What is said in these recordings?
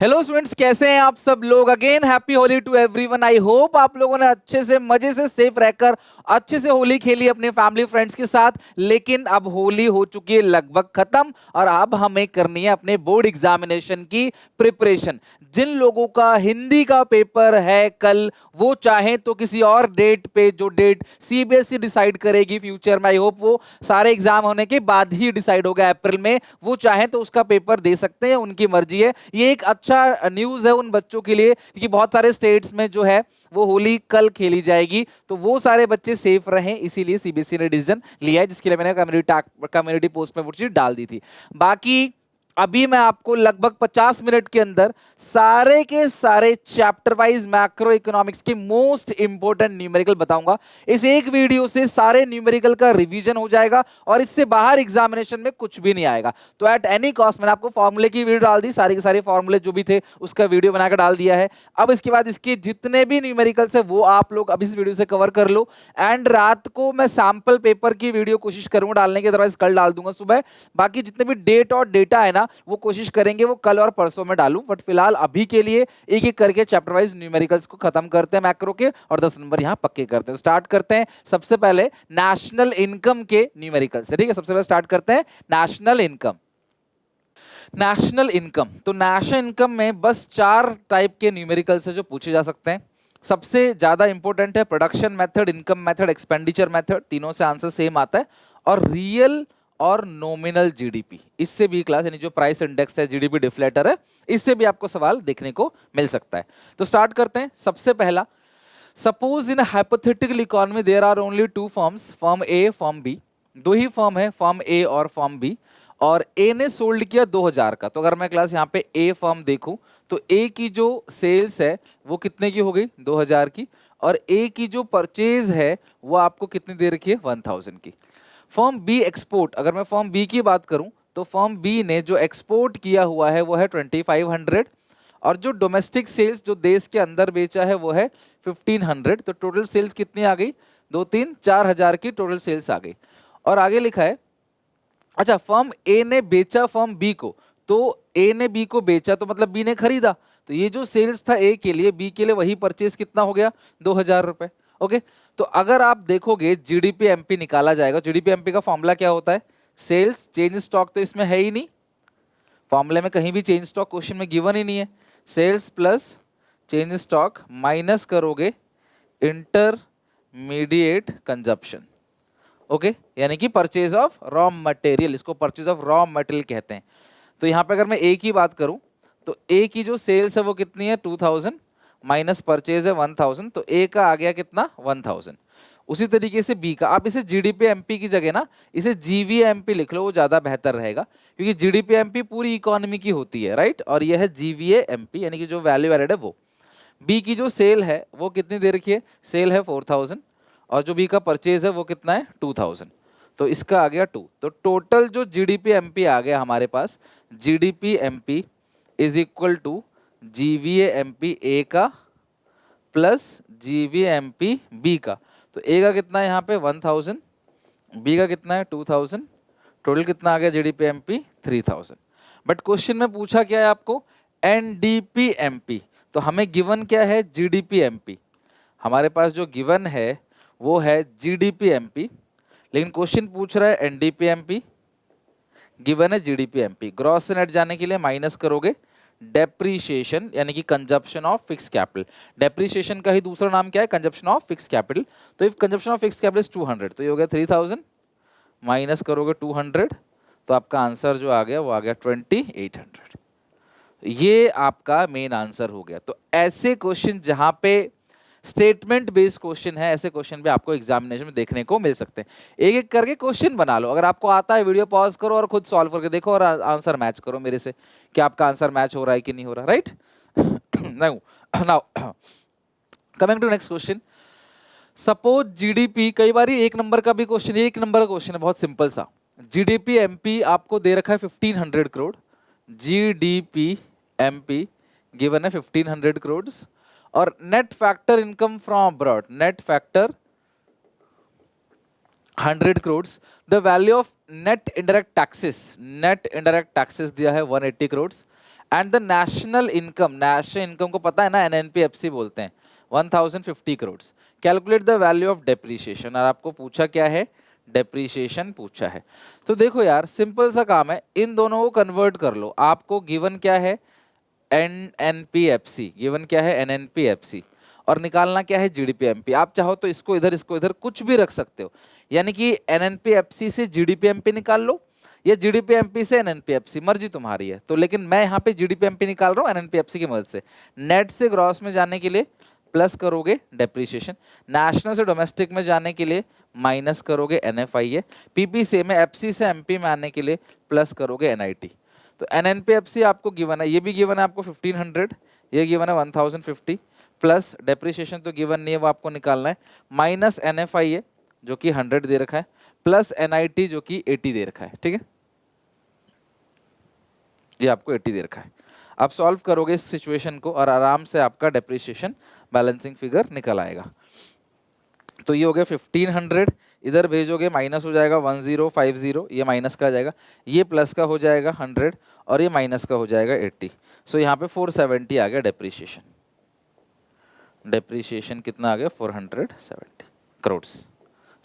Hello students, कैसे हैं आप सब लोग। Again happy Holi to everyone. I hope आप लोगों ने अच्छे से मजे से सेफ रहकर अच्छे से होली खेली अपने फैमिली फ्रेंड्स के साथ। लेकिन अब होली हो चुकी है लगभग खत्म और अब हमें करनी है अपने बोर्ड एग्जामिनेशन की प्रिपरेशन। जिन लोगों का हिंदी का पेपर है कल, वो चाहें तो किसी और डेट पे, जो डेट सीबीएसई डिसाइड करेगी फ्यूचर में, आई होप वो सारे एग्जाम होने के बाद ही डिसाइड होगा अप्रैल में, वो चाहें तो उसका पेपर दे सकते हैं, उनकी मर्जी है। ये एक अच्छा न्यूज है उन बच्चों के लिए, क्योंकि बहुत सारे स्टेट्स में जो है वो होली कल खेली जाएगी, तो वो सारे बच्चे सेफ रहें, इसीलिए सीबीएसई ने डिसीजन लिया है, जिसके लिए मैंने कम्युनिटी पोस्ट में वो चीज डाल दी थी। बाकी अभी मैं आपको लगभग 50 मिनट के अंदर सारे के सारे चैप्टर वाइज मैक्रो इकोनॉमिक्स के मोस्ट इंपोर्टेंट न्यूमेरिकल बताऊंगा। इस एक वीडियो से सारे न्यूमेरिकल का रिवीजन हो जाएगा और इससे बाहर एग्जामिनेशन में कुछ भी नहीं आएगा। तो एट एनी कॉस्ट मैंने आपको फॉर्मूले की वीडियो डाल दी, सारे के सारे फॉर्मूले जो भी थे उसका वीडियो बनाकर डाल दिया है। अब इसके बाद इसके जितने भी न्यूमेरिकल्स है वो आप लोग अब इस वीडियो से कवर कर लो। एंड रात को मैं सैंपल पेपर की वीडियो कोशिश करूंगा डालने की, अदरवाइज कल डाल दूंगा सुबह। बाकी जितने भी डेट और डेटा है ना, वो कोशिश करेंगे वो कल और परसों में डालूं, बट फिलहाल अभी के लिए एक एक करके चैप्टर वाइज न्यूमेरिकल्स को खत्म करते हैं मैक्रो के, और 10 नंबर यहां पक्के करते हैं। स्टार्ट करते हैं सबसे पहले नेशनल इनकम के न्यूमेरिकल से। ठीक है, सबसे पहले स्टार्ट करते हैं नेशनल इनकम। नेशनल इनकम, तो नेशनल इनकम में बस 4 टाइप के न्यूमेरिकल्स है जो पूछे जा सकते हैं। सबसे ज्यादा इंपॉर्टेंट है production method, income method, expenditure method, तीनों से आंसर सेम आता है। और रियल और नॉमिनल जीडीपी, इससे भी क्लास यानी जो प्राइस इंडेक्स है, जीडीपी डिफ्लेटर है, इससे भी आपको सवाल देखने को मिल सकता है। तो स्टार्ट करते हैं। सबसे पहला, suppose in hypothetical economy there are only 2 firms, firm A firm B. दो ही फर्म है, फर्म ए और फर्म बी, और ए ने सोल्ड किया 2000 का। तो अगर मैं क्लास यहाँ पे ए फर्म देखूं तो ए की जो सेल्स है वो कितने की हो गई, 2000 की, और ए की जो परचेज है वो आपको कितनी दे रखी है, 1000 की। फर्म बी एक्सपोर्ट, अगर मैं फर्म बी की बात करूं तो फर्म बी ने जो एक्सपोर्ट किया हुआ है वो है 2500, और जो डोमेस्टिक सेल्स जो देश के अंदर बेचा है वो है 1500। तो टोटल सेल्स कितनी आ गई, 2-3-4 हजार की टोटल सेल्स आ गई। और आगे लिखा है, अच्छा फर्म ए ने बेचा फर्म बी को, तो ए ने बी को बेचा तो मतलब बी ने खरीदा, तो ये जो सेल्स था ए के लिए, बी के लिए वही परचेज कितना हो गया, 2000 रुपए। ओके, तो अगर आप देखोगे जीडीपी एमपी निकाला जाएगा। जीडीपी एमपी का फॉर्मूला क्या होता है, सेल्स चेंज स्टॉक, तो इसमें है ही नहीं, फॉर्मूले में कहीं भी चेंज स्टॉक क्वेश्चन में गिवन ही नहीं है। Sales plus change stock minus करोगे इंटरमीडिएट कंजप्शन। ओके, यानी कि परचेज ऑफ रॉ मटेरियल, इसको परचेज ऑफ रॉ मटेरियल कहते हैं। तो यहां पे अगर मैं ए की बात करूं तो ए की जो सेल्स है वो कितनी है, 2000, माइनस परचेज है 1000, तो ए का आ गया कितना, 1000। उसी तरीके से बी का, आप इसे जीडीपी एमपी की जगह ना इसे जीवीएमपी लिख लो, वो ज्यादा बेहतर रहेगा, क्योंकि जीडीपी एमपी पूरी इकोनॉमी की होती है, राइट, और यह है जीवीए एमपी यानी कि जो वैल्यू एडेड है वो। बी की जो सेल है वो कितनी दे रखी है, सेल है 4000, और जो बी का परचेज है वो कितना है, 2000, तो इसका आ गया 2। तो टोटल जो जीडीपी एमपी आ गया हमारे पास, GDP MP is equal to GVA MP A का प्लस जीवीए एमपी बी का। तो ए का कितना है यहाँ पे 1000, बी का कितना है 2000, टोटल कितना आ गया जीडीपी एमपी 3000। बट क्वेश्चन में पूछा क्या है आपको, एनडीपी एमपी, तो हमें गिवन क्या है, जीडीपी एमपी। हमारे पास जो गिवन है वो है जीडीपी एमपी, लेकिन क्वेश्चन पूछ रहा है एनडीपी एमपी, गिवन है जीडीपी एमपी। ग्रॉस से नेट जाने के लिए माइनस करोगे डेप्रीशिएशन, यानी कि consumption of fix capital. Depreciation का ही दूसरा नाम क्या है, कंजप्शन ऑफ फिक्स कैपिटल। तो if consumption of fix capital is 200, तो ये हो गया 3000, माइनस करोगे 200, तो आपका आंसर जो आ गया वो आ गया 2800। ये आपका मेन आंसर हो गया। तो ऐसे क्वेश्चन जहां पे स्टेटमेंट बेस्ड क्वेश्चन है, ऐसे क्वेश्चन भी आपको एग्जामिनेशन में देखने को मिल सकते हैं। एक एक करके क्वेश्चन बना लो, अगर आपको आता है वीडियो पॉज करो और खुद सॉल्व करके देखो और आंसर मैच करो मेरे से, कि आपका आंसर मैच हो रहा है कि नहीं हो रहा, right. Now coming to next question. Suppose GDP, कई बार एक नंबर का भी क्वेश्चन, एक नंबर का क्वेश्चन है बहुत सिंपल सा। जीडीपी एमपी आपको दे रखा है 1500 करोड़, जीडीपी एमपी गिवन है 1500 करोड़, और net factor income from abroad, net factor 100 crore. The value of net indirect taxes, net indirect taxes दिया है 180 crore, and the national income को पता है ना, एनएनपीएफसी बोलते हैं, 1050 crore. Calculate the value of depreciation, और आपको पूछा क्या है, डेप्रीशिएशन पूछा है। तो देखो यार, सिंपल सा काम है, इन दोनों को कन्वर्ट कर लो। आपको गिवन क्या है, एनएनपीएफसी, गिवन क्या है, एनएनपीएफसी, और निकालना क्या है, जीडीपीएमपी। आप चाहो तो इसको इधर कुछ भी रख सकते हो, यानी कि एनएनपीएफसी से जीडीपीएमपी निकाल लो या जीडीपीएमपी से एनएनपीएफसी, मर्जी तुम्हारी है। तो लेकिन मैं यहाँ पे जीडीपीएमपी निकाल रहा हूँ एनएनपीएफसी की मदद से। नेट से ग्रॉस में जाने के लिए प्लस करोगे डेप्रीशिएशन, नेशनल से डोमेस्टिक में जाने के लिए माइनस करोगे एनएफआईए, पीपी से में एफसी से एमपी में आने के लिए प्लस करोगे एनआईटी। तो एनएनपीएफसी आपको गिवन है, ये भी गिवन है आपको 1500, ये गिवन है 1050, प्लस डेप्रीशिएशन तो गिवन नहीं है, वो आपको निकालना है, माइनस एनएफआईए जो कि 100 दे रखा है, प्लस एनआईटी जो कि 80 दे रखा है। ठीक है, ये आपको 80 दे रखा है। आप सॉल्व करोगे इस सिचुएशन को और आराम से आपका डेप्रीशिएशन बैलेंसिंग फिगर निकल आएगा। तो ये हो गया 1500, इधर भेजोगे माइनस हो जाएगा 1050, ये माइनस का आ जाएगा, ये प्लस का हो जाएगा 100 और ये माइनस का हो जाएगा 80। सो यहाँ पे 470 आ गया डेप्रीशिएशन। डेप्रीशिएशन कितना आ गया, 470 करोड़।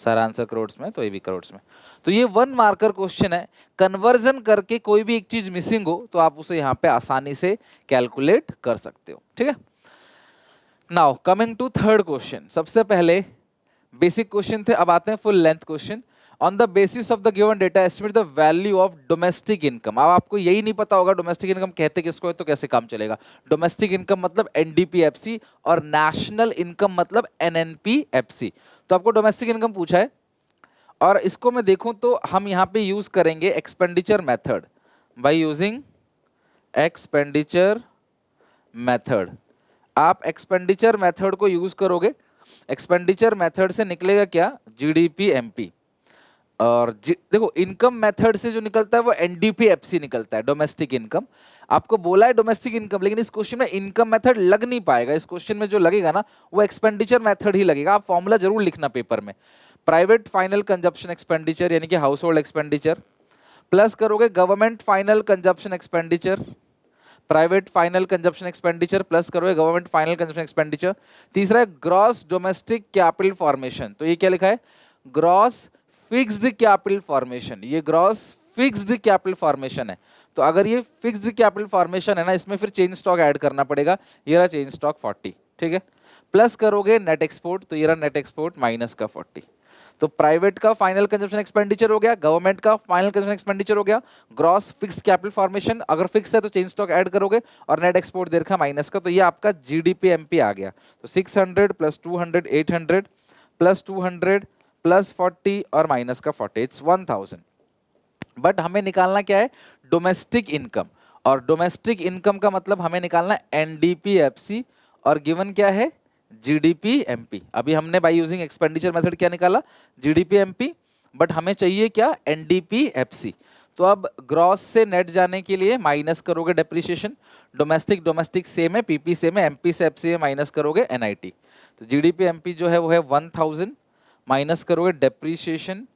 सारा आंसर करोड़ में, तो ये भी करोड़ में। तो ये 1 मार्कर क्वेश्चन है। कन्वर्जन करके कोई भी एक चीज मिसिंग हो तो आप उसे यहाँ पे आसानी से कैलकुलेट कर सकते हो। ठीक है, now coming to third question. सबसे पहले बेसिक क्वेश्चन थे, अब आते हैं full length question. On the basis of the given data estimate the value of domestic income. अब आपको यही नहीं पता होगा डोमेस्टिक इनकम कहते किसको है, तो कैसे काम चलेगा। डोमेस्टिक इनकम मतलब एनडीपीएफसी और नेशनल इनकम मतलब एनएनपीएफसी। तो आपको डोमेस्टिक इनकम पूछा है और इसको मैं देखूं तो हम यहाँ पे यूज करेंगे expenditure method. By using expenditure method, आप एक्सपेंडिचर मेथड को यूज करोगे। एक्सपेंडिचर मेथड से निकलेगा क्या, जीडीपी एमपी। और देखो इनकम मेथड से जो निकलता है वो एनडीपीएफसी निकलता है, डोमेस्टिक इनकम। आपको बोला है डोमेस्टिक इनकम, लेकिन इस क्वेश्चन में इनकम मेथड लग नहीं पाएगा। इस क्वेश्चन में जो लगेगा ना वो एक्सपेंडिचर मेथड ही लगेगा। आप फॉर्मूला जरूर लिखना पेपर में। प्राइवेट फाइनल कंजप्शन एक्सपेंडिचर यानी कि हाउस होल्ड एक्सपेंडिचर, प्लस करोगे government final consumption expenditure, private final consumption expenditure plus करोगे गवर्नमेंट फाइनल कंजप्शन एक्सपेंडिचर। तीसरा है ग्रॉस डोमेस्टिक कैपिटल फॉर्मेशन, तो ये क्या लिखा है, ग्रॉस फिक्स्ड कैपिटल फॉर्मेशन। ये ग्रॉस फिक्स्ड कैपिटल फॉर्मेशन है। तो अगर ये फिक्स्ड कैपिटल फॉर्मेशन है ना, इसमें फिर चेंज स्टॉक ऐड करना पड़ेगा। ये रहा चेंज स्टॉक 40, ठीक है। प्लस करोगे नेट एक्सपोर्ट, तो ये रहा नेट एक्सपोर्ट माइनस का 40। तो प्राइवेट का फाइनल कंजप्शन एक्सपेंडिचर हो गया, गवर्नमेंट का फाइनल कंजप्शन एक्सपेंडिचर हो गया, ग्रॉस फिक्स्ड कैपिटल फॉर्मेशन अगर फिक्स है तो चेंज स्टॉक ऐड करोगे, और नेट एक्सपोर्ट दे रखा माइनस का। तो ये आपका जीडीपी एमपी आ गया। तो 600 प्लस 200 800 प्लस 200 प्लस 40 और माइनस का 40, इट्स 1000। बट हमें निकालना क्या है, डोमेस्टिक इनकम। और डोमेस्टिक इनकम का मतलब हमें निकालना एनडीपीएफसी, और गिवन क्या है, जीडीपी एमपी। अभी हमने बाय यूजिंग एक्सपेंडिचर मेथड क्या निकाला, जीडीपी एमपी, बट हमें चाहिए क्या, एनडीपीएफसी। तो अब ग्रॉस से नेट जाने के लिए माइनस करोगे डेप्रिसिएशन, डोमेस्टिक सेम है, पीपी सेम है, एमपी से एफसी में माइनस करोगे एनआईटी। तो जीडीपी एमपी जो है वो है 1000, माइनस करोगे डेप्रीशिएशन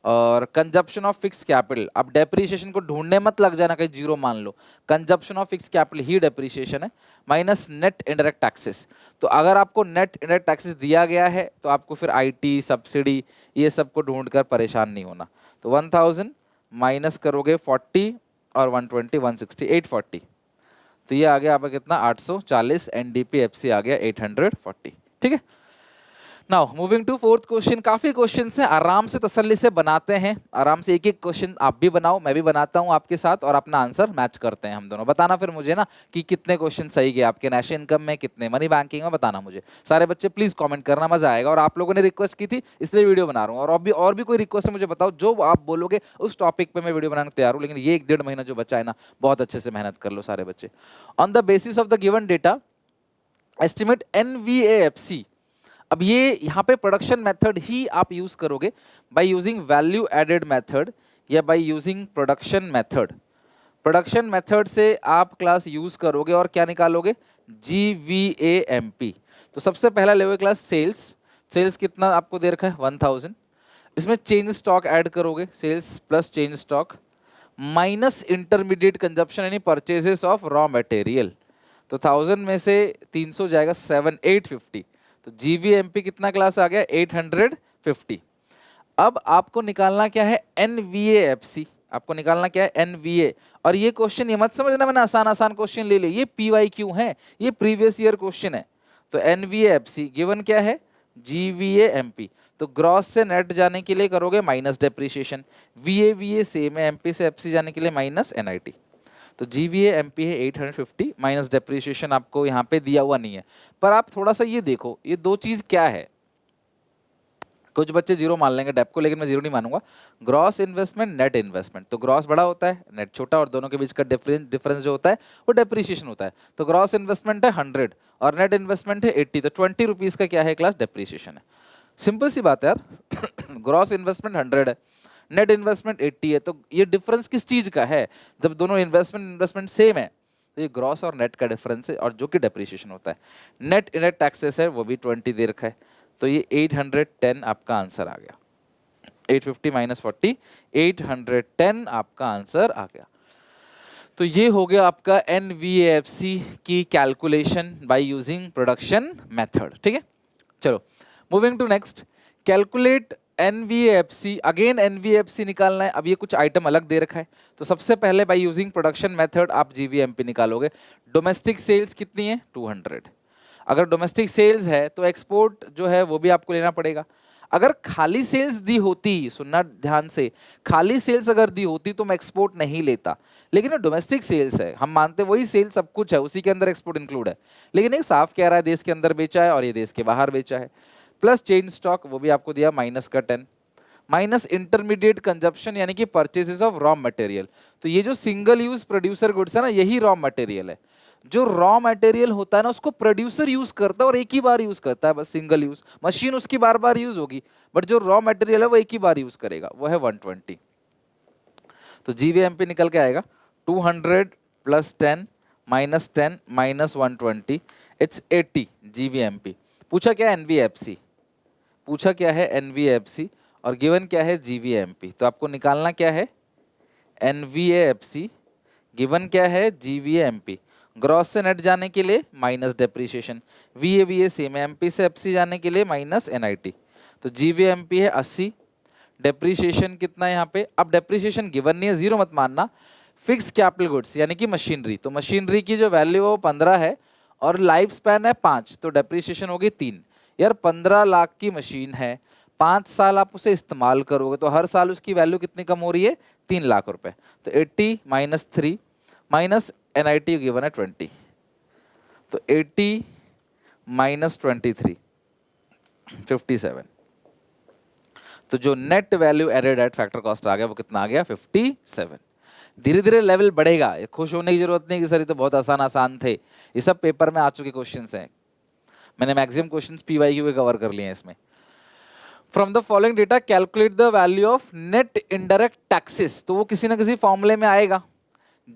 और कंजप्शन ऑफ फिक्स कैपिटल। अब डेप्रीशिएशन को ढूंढने मत लग जाना कहीं जीरो मान लो, कंजप्शन ऑफ फिक्स कैपिटल ही डेप्रीशिएशन है, माइनस नेट इनडायरेक्ट टैक्सेस। तो अगर आपको नेट इनडायरेक्ट टैक्सेस दिया गया है तो आपको फिर आईटी सब्सिडी ये सब को ढूंढकर परेशान नहीं होना। तो 1000 माइनस करोगे 40 और 120 160 840, तो ये आ गया आपका कितना, 840। एनडीपीएफसी आ गया 840, ठीक है। Now moving to fourth question. काफी क्वेश्चन हैं, आराम से तसल्ली से बनाते हैं, आराम से एक एक क्वेश्चन आप भी बनाओ, मैं भी बनाता हूं आपके साथ, और अपना आंसर मैच करते हैं हम दोनों। बताना फिर मुझे ना कि कितने क्वेश्चन सही गए आपके, नेशनल इनकम में कितने, मनी बैंकिंग में, बताना मुझे। सारे बच्चे प्लीज कमेंट करना, मजा आएगा। और आप लोगों ने रिक्वेस्ट की थी इसलिए वीडियो बना रहा हूँ, और भी कोई रिक्वेस्ट है मुझे बताओ, जो आप बोलोगे उस टॉपिक पे मैं वीडियो बनाने तैयार हूँ। लेकिन ये 1-1.5 महीना जो बचा है ना, बहुत अच्छे से मेहनत कर लो सारे बच्चे। On the basis of the given data estimate NVAFC. अब ये यहाँ पे प्रोडक्शन मेथड ही आप यूज करोगे, by using value added method या by using production method. Production method से आप क्लास यूज करोगे और क्या निकालोगे, जीवीएएमपी। तो सबसे पहला लेवल क्लास सेल्स। सेल्स कितना आपको दे रखा है, 1000। इसमें चेंज स्टॉक ऐड करोगे, sales plus change stock minus intermediate consumption यानी परचेजेस ऑफ रॉ मटेरियल। तो 1000 में से 300 जाएगा 7850। तो जीवीएमपी कितना क्लास आ गया 850। अब आपको निकालना क्या है एनवीएएफसी, आपको निकालना क्या है एनवीए। और ये क्वेश्चन ये मत समझना मैंने आसान आसान क्वेश्चन ले लिए, ये पीवाईक्यू है, ये प्रीवियस ईयर क्वेश्चन है। तो एनवीएएफसी गिवन क्या है जीवीएएमपी। तो ग्रॉस से नेट जाने के लिए करोगे माइनस डेप्रिसिएशन, वीए सेम है, एमपी से एफसी जाने के लिए माइनस एनआईटी। तो जीवीएएमपी है 850 माइनस डेप्रिसिएशन आपको यहाँ पे दिया हुआ नहीं है। पर आप थोड़ा सा ये देखो ये दो चीज क्या है, कुछ बच्चे जीरो मान लेंगे डेप को, लेकिन मैं जीरो नहीं मानूंगा। ग्रॉस इन्वेस्टमेंट नेट इन्वेस्टमेंट, तो ग्रॉस बड़ा होता है नेट छोटा, और दोनों के बीच का डिफरेंस जो होता है वो डेप्रिसिएशन होता है। तो ग्रॉस इन्वेस्टमेंट है 100 और नेट इन्वेस्टमेंट है 80, तो 20 रुपीज का क्या है क्लास डेप्रिसिएशन है। सिंपल सी बात है यार ग्रॉस इन्वेस्टमेंट 100 है, नेट इन्वेस्टमेंट 80 है, तो ये डिफरेंस किस चीज का है, जब दोनों इन्वेस्टमेंट सेम है तो ये ग्रॉस और नेट का डिफरेंस है, और जो कि डेप्रिसिएशन होता है। नेट इनडायरेक्ट टैक्सेस है वो भी 20 दे रखा है, तो ये 810 आपका आंसर आ गया। 850 माइनस 40 810 आपका आंसर आ गया। तो ये हो गया आपका एनवीएएफसी की calculation by using production method. ठीक है, चलो moving to next, calculate NVFC. Again NVFC निकालना है। अब ये कुछ आइटम अलग दे रखा है, तो सबसे पहले बाय यूजिंग प्रोडक्शन मेथड आप जीवीएमपी निकालोगे। डोमेस्टिक सेल्स कितनी है 200। अगर डोमेस्टिक सेल्स है तो एक्सपोर्ट जो है वो भी आपको लेना पड़ेगा। अगर खाली सेल्स दी होती, सुनना ध्यान से, खाली सेल्स अगर दी होती तो मैं एक्सपोर्ट नहीं लेता, लेकिन डोमेस्टिक सेल्स है, हम मानते वही सेल सब कुछ है, उसी के अंदर एक्सपोर्ट इंक्लूड है, लेकिन एक साफ कह रहा है देश के अंदर बेचा है और ये देश के बाहर बेचा है। प्लस चेन स्टॉक वो भी आपको दिया माइनस का 10, माइनस इंटरमीडिएट कंजप्शन यानी कि परचेजेस ऑफ रॉ मटेरियल। तो ये जो सिंगल यूज प्रोड्यूसर गुड्स है ना, यही रॉ मटेरियल है। जो रॉ मटेरियल होता है ना उसको प्रोड्यूसर यूज करता है और एक ही बार यूज करता है, बस सिंगल यूज, मशीन उसकी बार बार यूज होगी, बट जो रॉ मटेरियल है वो एक ही बार यूज करेगा, वो है 120। तो जीवीएमपी निकल के आएगा 200 plus 10 minus 10 minus 120 it's 80 GVMP. पूछा क्या है एनवीएफसी, पूछा क्या है एनवीएफसी और गिवन क्या है जीवीएमपी। तो आपको निकालना क्या है एनवीएफसी, गिवन क्या है जीवीएमपी। ग्रॉस से नेट जाने के लिए माइनस डेप्रिसिएशन, वीए सेम है, एमपी से एफसी जाने के लिए माइनस एनआईटी। तो जीवीएमपी है 80, डेप्रिसिएशन कितना है यहाँ पे, अब डेप्रिसिएशन गिवन नहीं है जीरो मत मानना। फिक्स कैपिटल गुड्स यानी कि मशीनरी, तो मशीनरी की जो वैल्यू है वो 15 है और लाइफ स्पैन है 5, तो डेप्रिसिएशन होगी 3। यार 15 लाख की मशीन है, 5 साल आप उसे इस्तेमाल करोगे तो हर साल उसकी वैल्यू कितनी कम हो रही है 3 लाख रुपए। तो 80 माइनस 3 माइनस एनआईटी गिवन है 20, तो 80 माइनस 23 57। तो जो net value added at factor cost आ गया वो कितना आ गया 57। धीरे धीरे लेवल बढ़ेगा, खुश होने की जरूरत नहीं कि सर ये तो बहुत आसान आसान थे, ये सब पेपर में आ चुके क्वेश्चंस हैं, मैंने मैक्सिमम क्वेश्चंस पीवाईक्यू के कवर कर लिए हैं इसमें। From the following data calculate the value of net indirect taxes, तो वो किसी ना किसी फॉर्मूले में आएगा।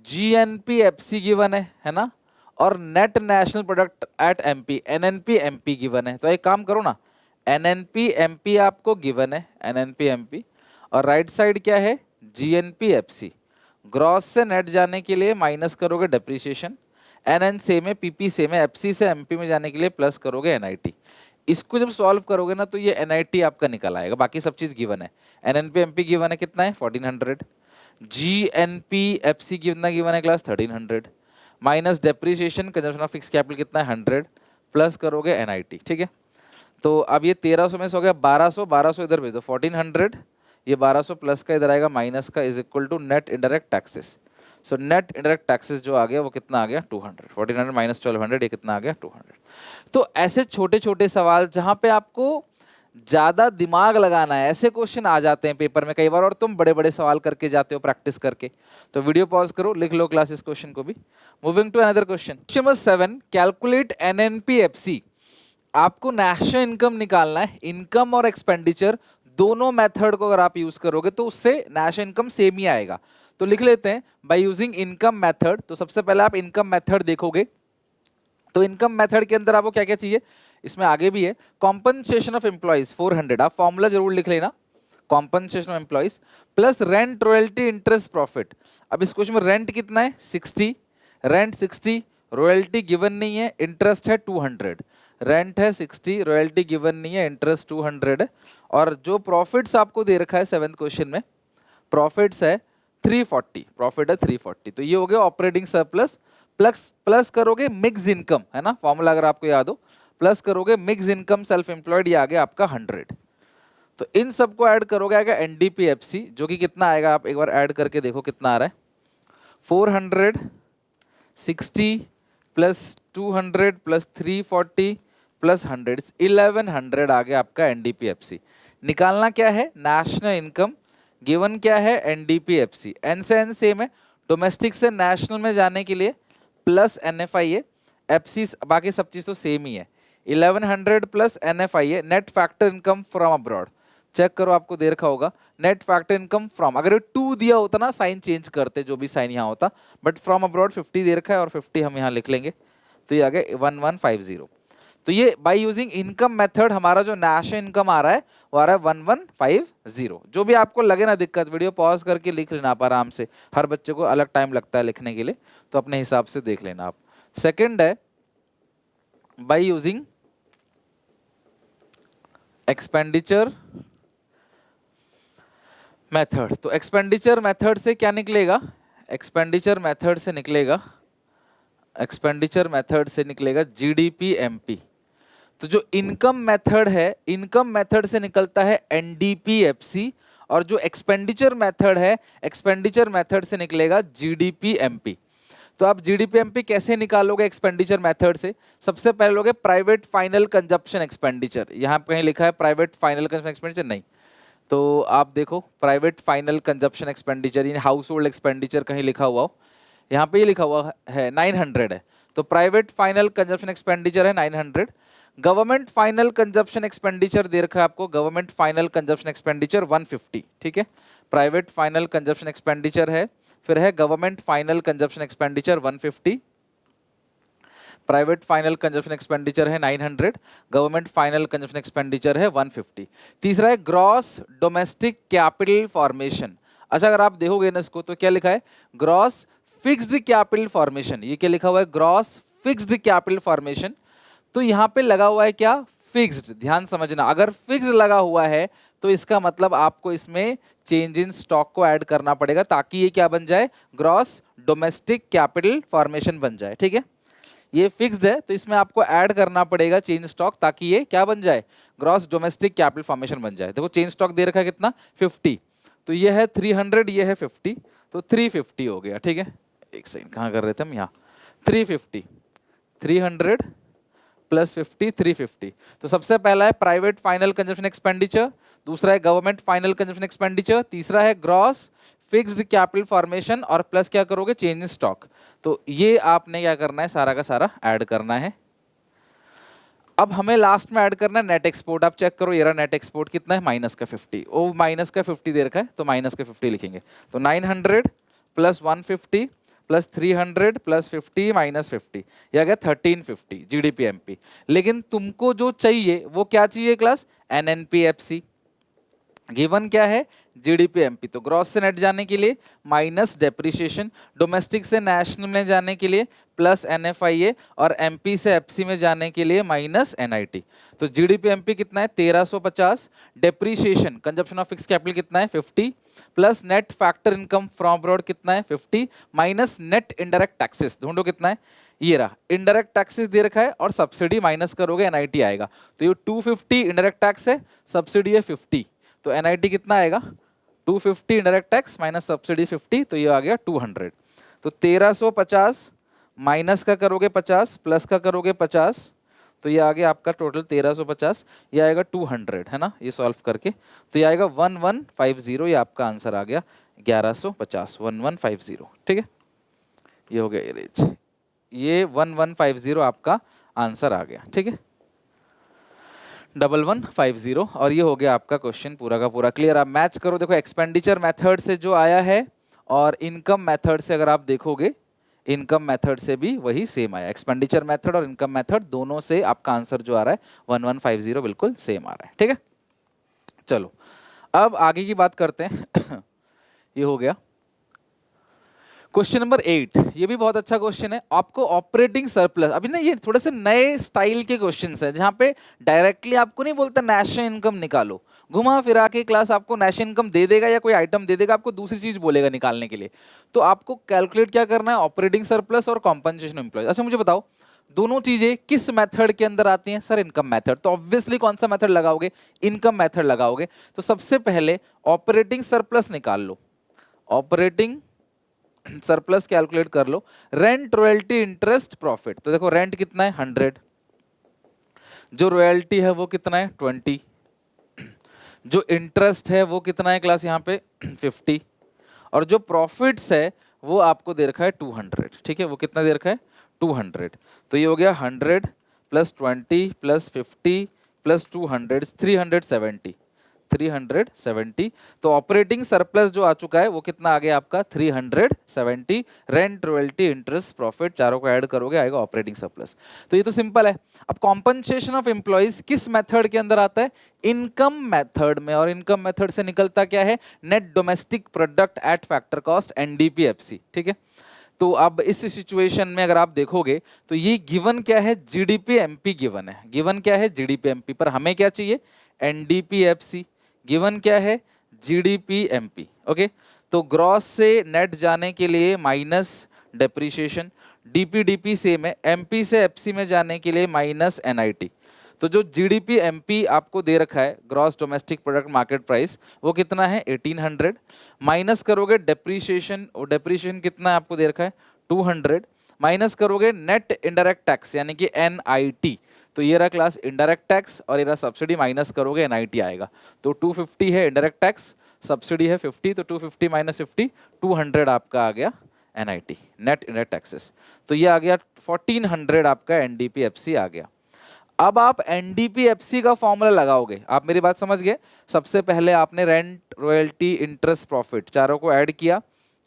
जीएनपीएफसी गिवन है ना, और net national product at MP NNP MP given है। तो एक काम करो ना, एनएनपी एमपी आपको गिवन है एनएनपी एमपी, और राइट साइड क्या है जीएनपीएफसी। ग्रॉस से नेट जाने के लिए माइनस करोगे डेप्रिसिएशन, एनएन सेम है, पीपी सेम है, एफसी से एमपी में जाने के लिए प्लस करोगे एनआईटी। इसको जब सॉल्व करोगे ना तो ये एनआईटी आपका निकल आएगा, बाकी सब चीज गिवन है। एनएनपी एमपी गिवन है कितना है 1400, जीएनपीएफसी कितना गिवन है class 1300, minus depreciation consumption of fix capital कितना है 100, प्लस करोगे एनआईटी। ठीक है, तो अब ये 1300 में से हो गया 1200, 1200 इधर भेज दो 1400, ये 1200 प्लस का इधर आएगा माइनस का is equal to net indirect taxes. So net indirect taxes जो आ गया वो कितना आ गया 200, 1400 माइनस 1200 ये कितना आ गया 200। तो ऐसे छोटे छोटे सवाल जहां पे आपको ज्यादा दिमाग लगाना है, ऐसे क्वेश्चन आ जाते हैं पेपर में कई बार, और तुम बड़े बड़े सवाल करके जाते हो प्रैक्टिस करके। तो वीडियो पॉज करो, लिख लो क्लास इस क्वेश्चन को भी। Moving to another question, question number 7, calculate NNPFC. आपको नेशनल इनकम निकालना है, इनकम और एक्सपेंडिचर दोनों मेथड को अगर आप यूज करोगे तो उससे नेशनल इनकम सेम ही आएगा। तो लिख लेते हैं बाय यूजिंग इनकम मेथड। तो सबसे पहले आप इनकम मेथड देखोगे, तो इनकम मेथड के अंदर आपको क्या क्या चाहिए, इसमें आगे भी है कॉम्पनसेशन ऑफ एम्प्लॉइज 400, आप फॉर्मूला जरूर लिख लेना। Compensation of employees plus rent royalty interest profit. अब इस क्वेश्चन में रेंट कितना है 60, रेंट 60, रॉयल्टी गिवन नहीं है, इंटरेस्ट है 200, रेंट है 60, रॉयल्टी गिवन नहीं है, इंटरेस्ट 200 है, और जो प्रॉफिट्स आपको दे रखा है 7th क्वेश्चन में, प्रॉफिट्स है 340, प्रॉफिट है 340। तो ये हो गया ऑपरेटिंग सरप्लस, प्लस प्लस करोगे मिक्स इनकम, है ना फॉर्मूला अगर आपको याद हो, प्लस करोगे मिक्स इनकम सेल्फ एम्प्लॉयड, ये आ गया आपका 100। तो इन सबको ऐड करोगे आएगा एनडीपीएफसी, जो कि कितना आएगा आप एक बार ऐड करके देखो कितना आ रहा है, 460 प्लस 200 प्लस 340 प्लस 100, 1100 आ गया आपका एनडीपीएफसी। निकालना क्या है नेशनल इनकम, गिवन क्या है एनडीपीएफसी, एन से एन सेम है, डोमेस्टिक से नेशनल में जाने के लिए प्लस एनएफआईए, एफसी बाकी सब चीज तो सेम ही है, 1100 plus NFIA, net factor income from abroad, check करो आपको दे रखा होगा नेट फैक्टर इनकम फ्रॉम, अगर 2 दिया होता ना साइन चेंज करते, जो भी साइन यहाँ होता, बट फ्रॉम अब्रॉड 50 दे रखा है और 50 हम यहाँ लिख लेंगे, तो ये आ गया 1150। तो ये बाय यूजिंग इनकम मेथड हमारा जो नेशनल इनकम आ रहा है वो आ रहा है 1150। जो भी आपको लगे ना दिक्कत, वीडियो पॉज करके लिख लेना आप आराम से, हर बच्चे को अलग टाइम लगता है लिखने के लिए, तो अपने हिसाब से देख लेना आप। सेकंड है बाय यूजिंग एक्सपेंडिचर मेथड। तो एक्सपेंडिचर मेथड से क्या निकलेगा, एक्सपेंडिचर मेथड से निकलेगा, एक्सपेंडिचर मेथड से निकलेगा जीडीपी एमपी। तो जो इनकम मेथड है, इनकम मेथड से निकलता है एनडीपीएफसी, और जो एक्सपेंडिचर मेथड है, एक्सपेंडिचर मेथड से निकलेगा जीडीपी एमपी। तो आप जीडीपी एमपी कैसे निकालोगे एक्सपेंडिचर मेथड से, सबसे पहले लोगे प्राइवेट फाइनल कंजप्शन एक्सपेंडिचर, यहाँ पे कहीं लिखा है प्राइवेट फाइनल कंजप्शन एक्सपेंडिचर, नहीं, तो आप देखो प्राइवेट फाइनल कंजप्शन एक्सपेंडिचर यानी हाउस होल्ड एक्सपेंडिचर कहीं लिखा हुआ हो, यहाँ पे ये लिखा हुआ है 900 है, तो प्राइवेट फाइनल कंजप्शन एक्सपेंडिचर है 900। गवर्नमेंट फाइनल कंजप्शन एक्सपेंडिचर दे रखा है आपको, गवर्नमेंट फाइनल कंजप्शन एक्सपेंडिचर 150, ठीक है, प्राइवेट फाइनल कंजप्शन एक्सपेंडिचर है, फिर है government final consumption expenditure 150, private final consumption expenditure है 900, गवर्नमेंट फाइनल कंजप्शन एक्सपेंडिचर है 150। तीसरा है ग्रॉस डोमेस्टिक कैपिटल फॉर्मेशन। अच्छा अगर आप देखोगे ना इसको तो क्या लिखा है, ग्रॉस फिक्स्ड कैपिटल फॉर्मेशन, ये क्या लिखा हुआ है ग्रॉस फिक्स्ड कैपिटल फॉर्मेशन। तो यहाँ पे लगा हुआ है क्या फिक्स्ड, ध्यान समझना, अगर फिक्स्ड लगा हुआ है तो इसका मतलब आपको इसमें चेंज इन स्टॉक को ऐड करना पड़ेगा, ताकि ये क्या बन जाए ग्रॉस डोमेस्टिक कैपिटल फॉर्मेशन बन जाए, ठीक है, ये फिक्स्ड है तो इसमें आपको ऐड करना पड़ेगा चेंज स्टॉक, ताकि ये क्या बन जाए ग्रॉस डोमेस्टिक कैपिटल फॉर्मेशन बन जाए। देखो चेंज स्टॉक दे रखा है कितना 50, तो ये है 300, ये है 50, तो 350 हो गया, ठीक है, एक सेकंड कहाँ कर रहे थे हम, यहाँ 350, 300 प्लस 50 350। तो सबसे पहला है प्राइवेट फाइनल कंजप्शन एक्सपेंडिचर, दूसरा है गवर्नमेंट फाइनल कंजप्शन एक्सपेंडिचर, तीसरा है ग्रॉस फिक्स्ड कैपिटल फॉर्मेशन, और प्लस क्या करोगे चेंज इन स्टॉक। तो ये आपने क्या करना है सारा का सारा ऐड करना है। अब हमें लास्ट में ऐड करना है नेट एक्सपोर्ट। आप चेक करो ये रहा नेट एक्सपोर्ट कितना है माइनस का 50, ओ माइनस का 50 दे रखा है तो माइनस का 50 लिखेंगे। तो 900 प्लस 150 प्लस 300 प्लस 50 माइनस 50, यह आ गया 1350 जीडीपी एमपी। लेकिन तुमको जो चाहिए वो क्या चाहिए क्लास, एनएनपीएफसी। गिवन क्या है जीडीपी एमपी, तो ग्रॉस से नेट जाने के लिए माइनस डेप्रिसिएशन, डोमेस्टिक से नेशनल में जाने के लिए प्लस एनएफआईए, और एमपी से एफसी में जाने के लिए माइनस एनआईटी। तो जीडीपी एमपी कितना है 1350, depreciation consumption of fix capital कितना है 50, plus net factor income from abroad कितना है 50, माइनस नेट इनडायरेक्ट टैक्सेस, ढूंढो कितना है, ये रहा इनडायरेक्ट टैक्सेस दे रखा है, और सब्सिडी माइनस करोगे एनआईटी आएगा। तो ये 250 इनडायरेक्ट टैक्स है, सब्सिडी है 50, तो एनआईटी कितना आएगा 250 इनडायरेक्ट टैक्स माइनस सब्सिडी 50, तो ये आ गया 200। तो 1350 माइनस का करोगे 50 प्लस का करोगे 50, तो ये आ गया आपका टोटल 1350, ये आएगा 200, है ना, ये सॉल्व करके तो ये आएगा 1150, ये आपका आंसर आ गया 1150 1150, ठीक है, ये हो गया एरेज, ये 1150 आपका आंसर आ गया, ठीक है 1150, और ये हो गया आपका क्वेश्चन पूरा का पूरा क्लियर। आप मैच करो, देखो एक्सपेंडिचर मेथड से जो आया है और इनकम मेथड से अगर आप देखोगे, इनकम मेथड से भी वही सेम आया, एक्सपेंडिचर मेथड और इनकम मेथड दोनों से आपका आंसर जो आ रहा है 1150 बिल्कुल सेम आ रहा है, ठीक है। चलो अब आगे की बात करते हैं। ये हो गया क्वेश्चन नंबर 8। ये भी बहुत अच्छा क्वेश्चन है। आपको ऑपरेटिंग सरप्लस, अभी ना ये थोड़े से नए स्टाइल के क्वेश्चंस हैं जहां पे डायरेक्टली आपको नहीं बोलता नेशनल इनकम निकालो, घुमा फिरा के क्लास आपको नेशनल इनकम दे देगा या कोई आइटम दे देगा, आपको दूसरी चीज बोलेगा निकालने के लिए। तो आपको कैलकुलेट क्या करना है, ऑपरेटिंग सरप्लस और कॉम्पनसेशन एम्प्लॉयज। अच्छा मुझे बताओ दोनों चीजें किस मेथड के अंदर आती हैं? Sir income method. तो ऑब्वियसली कौन सा मेथड लगाओगे? इनकम मेथड लगाओगे। तो सबसे पहले ऑपरेटिंग सरप्लस निकाल लो, ऑपरेटिंग सरप्लस कैलकुलेट कर लो। Rent, royalty, interest, profit. तो देखो रेंट कितना है 100, जो रॉयल्टी है वो कितना है 20, जो इंटरेस्ट है वो कितना है क्लास यहाँ पे 50, और जो प्रॉफिट्स है वो आपको दे रखा है 200। ठीक है, वो कितना दे रखा है 200। तो ये हो गया 100 प्लस 20 प्लस 50 प्लस 200, 370, 370। तो ऑपरेटिंग सरप्लस जो आ चुका है वो कितना आ गया आपका 370। रेंट, रॉयल्टी, इंटरेस्ट, प्रॉफिट चारों को ऐड करोगे आएगा ऑपरेटिंग सरप्लस। तो ये तो सिंपल है। अब कॉम्पनसेशन ऑफ एम्प्लॉइज किस मेथड के अंदर आता है? इनकम मेथड में। और इनकम मेथड से निकलता क्या है? Net domestic product at factor cost, NDPFC. ठीक है, तो अब इस सिचुएशन में अगर आप देखोगे तो ये गिवन क्या है? जीडीपी एमपी गिवन है। गिवन क्या है? GDP MP. पर हमें क्या चाहिए? एनडीपीएफसी। गिवन क्या है? GDP MP. ओके, तो ग्रॉस से नेट जाने के लिए माइनस डेप्रीशिएशन, डीपीडीपी से में, एमपी से एफसी में जाने के लिए माइनस एनआईटी। तो जो जीडीपी एमपी आपको दे रखा है gross domestic product market price, वो कितना है 1800। माइनस करोगे डेप्रीशिएशन, और डेप्रीशिएशन कितना है आपको दे रखा है 200। माइनस करोगे नेट इनडायरेक्ट टैक्स यानी कि एनआईटी, तो ये रहा क्लास इनडायरेक्ट टैक्स, और ये रहा सब्सिडी, माइनस करोगे एनआईटी आएगा। तो 250 है इनडायरेक्ट टैक्स, सब्सिडी है 50, तो 250 माइनस 50 200 आपका आ गया एनआईटी, नेट इनडायरेक्ट टैक्सेस। तो ये आ गया 1400 आपका एनडीपीएफसी आ गया। अब आप एनडीपीएफसी का फॉर्मूला लगाओगे। आप मेरी बात समझ गए? सबसे पहले आपने रेंट, रॉयल्टी, इंटरेस्ट, प्रॉफिट चारों को ऐड किया,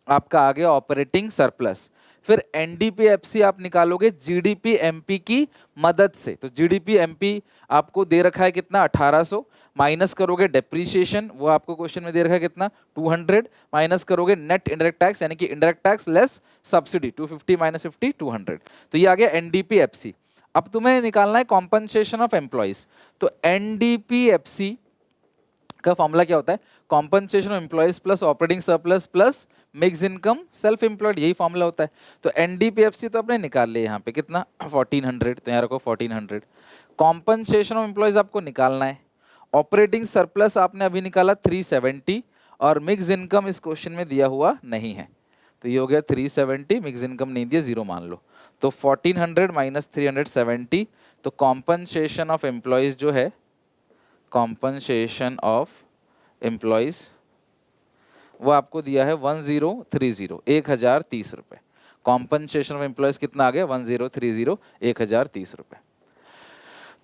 आपका आ गया ऑपरेटिंग सरप्लस। फिर एनडीपीएफसी आप निकालोगे जीडीपी एमपी की मदद से। तो जीडीपी एमपी आपको दे रखा है कितना 1800, माइनस करोगे डेप्रीशिएशन, वो आपको क्वेश्चन में दे रखा है कितना 200, माइनस करोगे नेट इनडायरेक्ट टैक्स यानी कि indirect tax less subsidy, 250 minus 50 200। तो ये आ गया एनडीपीएफसी। अब तुम्हें निकालना है कॉम्पनसेशन ऑफ एम्प्लॉइज। तो एनडीपीएफसी का फॉर्मूला क्या होता है? Compensation of employees plus operating surplus plus mix income self employed, यही फॉर्मूला होता है। तो एनडीपीएफसी तो आपने निकाल लिया यहाँ पे कितना 1400, तो यहाँ रखो 1400। कॉम्पनसेशन ऑफ एम्प्लॉइज आपको निकालना है। ऑपरेटिंग सरप्लस आपने अभी निकाला 370, और मिक्स इनकम इस क्वेश्चन में दिया हुआ नहीं है, तो ये हो गया 370, मिक्स इनकम नहीं दिया 0 मान लो। तो 1400 माइनस 370, तो कॉम्पनसेशन ऑफ एम्प्लॉयज जो है, कॉम्पनसेशन ऑफ एम्प्लॉयज वो आपको दिया है 1030, 1030 रुपए। कॉम्पनसेशन ऑफ एम्प्लॉयज कितना आ गया 1030, 1030 रुपए।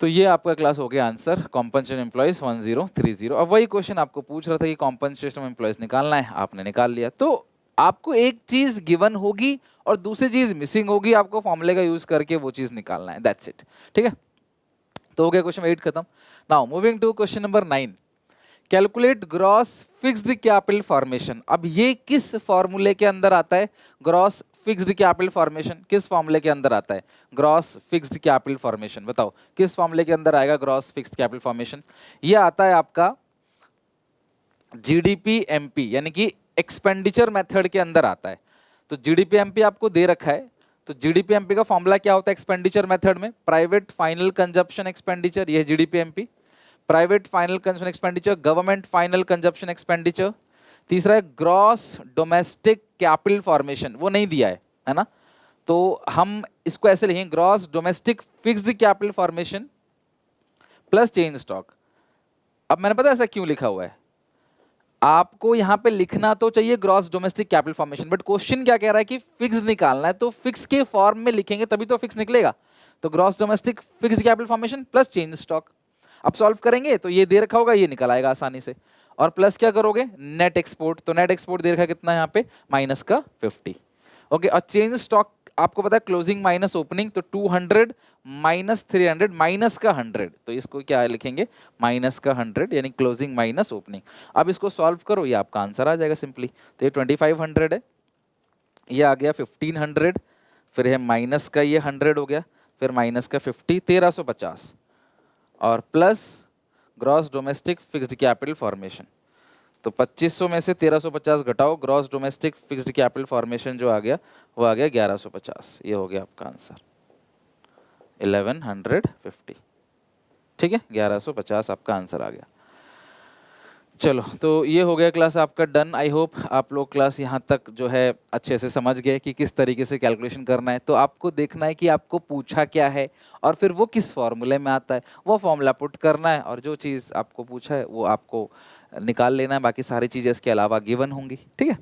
तो ये आपका क्लास हो गया आंसर, कॉम्पनसेशन एम्प्लॉयज 1030। अब वही क्वेश्चन आपको पूछ रहा था कि कॉम्पनसेशन ऑफ एम्प्लॉयज निकालना है, आपने निकाल लिया। तो आपको एक चीज गिवन होगी और दूसरी चीज मिसिंग होगी, आपको फॉर्मूले का यूज करके वो चीज निकालना है, दैट्स इट। ठीक है, तो हो गया क्वेश्चन 8 खत्म। Now moving to question number 9। Calculate gross fixed capital formation. अब ये किस फॉर्मूले के अंदर आता है? ग्रॉस फिक्स्ड कैपिटल फॉर्मेशन किस फॉर्मूले के अंदर आता है? ग्रॉस फिक्स्ड कैपिटल फॉर्मेशन, बताओ किस फॉर्मूले के अंदर आएगा ग्रॉस फिक्स्ड कैपिटल फॉर्मेशन? ये आता है आपका जीडीपी एमपी यानी कि एक्सपेंडिचर मेथड के अंदर आता है। तो जीडीपी एमपी आपको दे रखा है, तो जीडीपी एमपी का फॉर्मूला क्या होता है एक्सपेंडिचर मेथड में? प्राइवेट फाइनल कंजप्शन एक्सपेंडिचर, ये GDP MP. Private final consumption expenditure, government final consumption expenditure. तीसरा है ग्रॉस डोमेस्टिक कैपिटल फॉर्मेशन, वो नहीं दिया है ना, तो हम इसको ऐसे लिखेंगे gross domestic fixed capital formation plus change stock. अब मैंने पता ऐसा क्यों लिखा हुआ है, आपको यहां पे लिखना तो चाहिए gross domestic capital formation, but question क्या कह रहा है कि फिक्स निकालना है, तो फिक्स के फॉर्म में लिखेंगे तभी तो फिक्स निकलेगा। तो gross domestic fixed capital formation plus change stock. अब सॉल्व करेंगे तो ये दे रखा होगा, ये निकल आएगा आसानी से। और प्लस क्या करोगे नेट एक्सपोर्ट, तो नेट एक्सपोर्ट दे रखा है कितना यहाँ पे -50। ओके, और चेंज स्टॉक आपको पता है क्लोजिंग माइनस ओपनिंग, तो 200 माइनस 300 माइनस का 100, तो इसको क्या लिखेंगे, माइनस का 100 यानी क्लोजिंग माइनस ओपनिंग। अब इसको सॉल्व करो, ये आपका आंसर आ जाएगा सिंपली। तो ये 2500 है, ये आ गया 1500, फिर है माइनस का ये 100 हो गया, फिर माइनस का 50, 1350, और plus gross domestic fixed capital formation. तो 2500 में से 1350 घटाओ, gross domestic fixed capital formation जो आ गया वो आ गया 1150। ये हो गया आपका आंसर 1150। ठीक है, 1150 आपका आंसर आ गया। चलो, तो ये हो गया क्लास आपका डन। आई होप आप लोग क्लास यहाँ तक जो है अच्छे से समझ गए कि किस तरीके से कैलकुलेशन करना है। तो आपको देखना है कि आपको पूछा क्या है और फिर वो किस फॉर्मूले में आता है, वो फॉर्मूला पुट करना है, और जो चीज़ आपको पूछा है वो आपको निकाल लेना है। बाकी सारी चीज़ें इसके अलावा गिवन होंगी। ठीक है,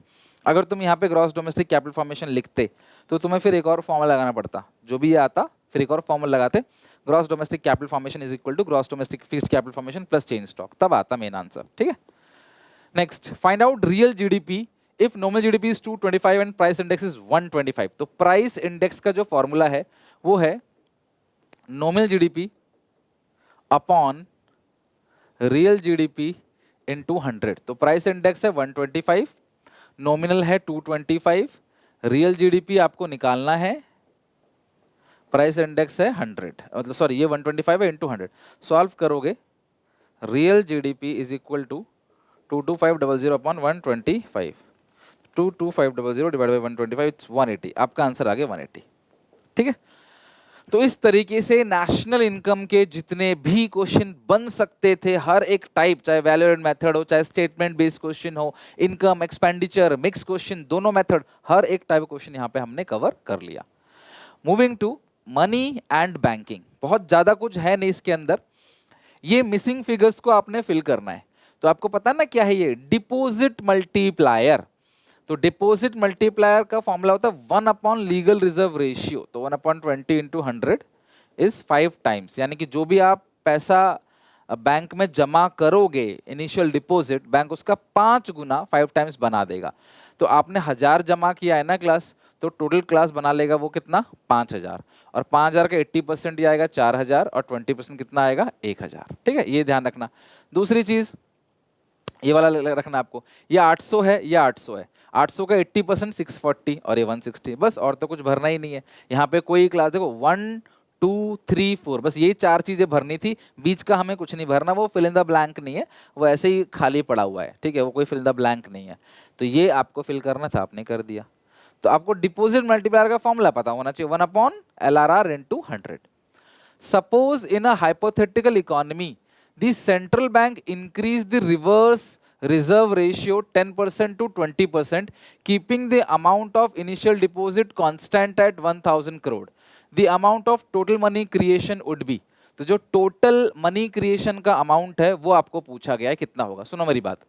अगर तुम यहाँ पे ग्रॉस डोमेस्टिक कैपिटल फॉर्मेशन लिखते तो तुम्हें फिर एक और फॉर्मूला लगाना पड़ता, जो भी ये आता फिर एक और फॉर्मूला लगाते, gross domestic capital formation is equal to gross domestic fixed capital formation plus change stock, तब आता मेन आंसर। ठीक है, next, find out real GDP if nominal GDP is 225 and price index is 125। तो price index का जो formula है वो है nominal GDP upon real GDP into 100। तो प्राइस इंडेक्स है 125, नॉमिनल है 225, रियल जीडीपी आपको निकालना है, प्राइस इंडेक्स है 100, मतलब सॉरी ये 125 है इनटू 100। सॉल्व करोगे, real GDP is equal to 22500 upon 125, 22500 divide by 125, it's 180। आपका आंसर आ गया 180। ठीक है, तो इस तरीके से नेशनल इनकम के जितने भी क्वेश्चन बन सकते थे, हर एक टाइप, चाहे वैल्यू एडेड मेथड हो, चाहे स्टेटमेंट बेस्ड क्वेश्चन हो, इनकम, एक्सपेंडिचर, मिक्स क्वेश्चन, दोनों मेथड, हर एक टाइप क्वेश्चन यहाँ पे हमने कवर कर लिया। Moving to money and banking, बहुत ज्यादा कुछ है नहीं इसके अंदर। ये मिसिंग फिगर्स को आपने फिल करना है। तो आपको पता ना क्या है ये, डिपॉजिट मल्टीप्लायर। तो डिपॉजिट मल्टीप्लायर का फॉर्मूला होता है 1 अपॉन लीगल रिजर्व रेशियो। तो 1 अपॉन 20 इंटू 100 इज 5 टाइम्स, यानी कि जो भी आप पैसा बैंक में जमा करोगे इनिशियल डिपॉजिट, बैंक उसका 5 गुना 5 टाइम्स बना देगा। तो आपने 1000 जमा किया है ना क्लास, तो टोटल क्लास बना लेगा वो कितना, 5000, और 5000 का 80% ये आएगा 4000, और 20% कितना आएगा 1000। ठीक है, ये ध्यान रखना। दूसरी चीज ये वाला रखना आपको, ये 800 है, ये 800 है, 800 का 80% 640, और ये 160, बस और तो कुछ भरना ही नहीं है। यहाँ पे कोई क्लास देखो 1 2 3 4, बस यही 4 चीजें भरनी थी, बीच का हमें कुछ नहीं भरना, वो फिल इन द ब्लैंक नहीं है, वो ऐसे ही खाली पड़ा हुआ है। ठीक है, वो कोई फिल इन द ब्लैंक नहीं है, तो ये आपको फिल करना था, आपने कर दिया। तो आपको डिपॉजिट मल्टीप्लायर का फॉर्मूला पता होना चाहिए, 1 upon LRR into 100। Suppose in a hypothetical economy, the central bank increased the reverse reserve ratio 10% to 20%, keeping the amount of initial deposit constant at 1000 crore. The amount of total money creation would be. तो जो total money creation का amount है वो आपको पूछा गया है कितना होगा। सुनो मेरी बात,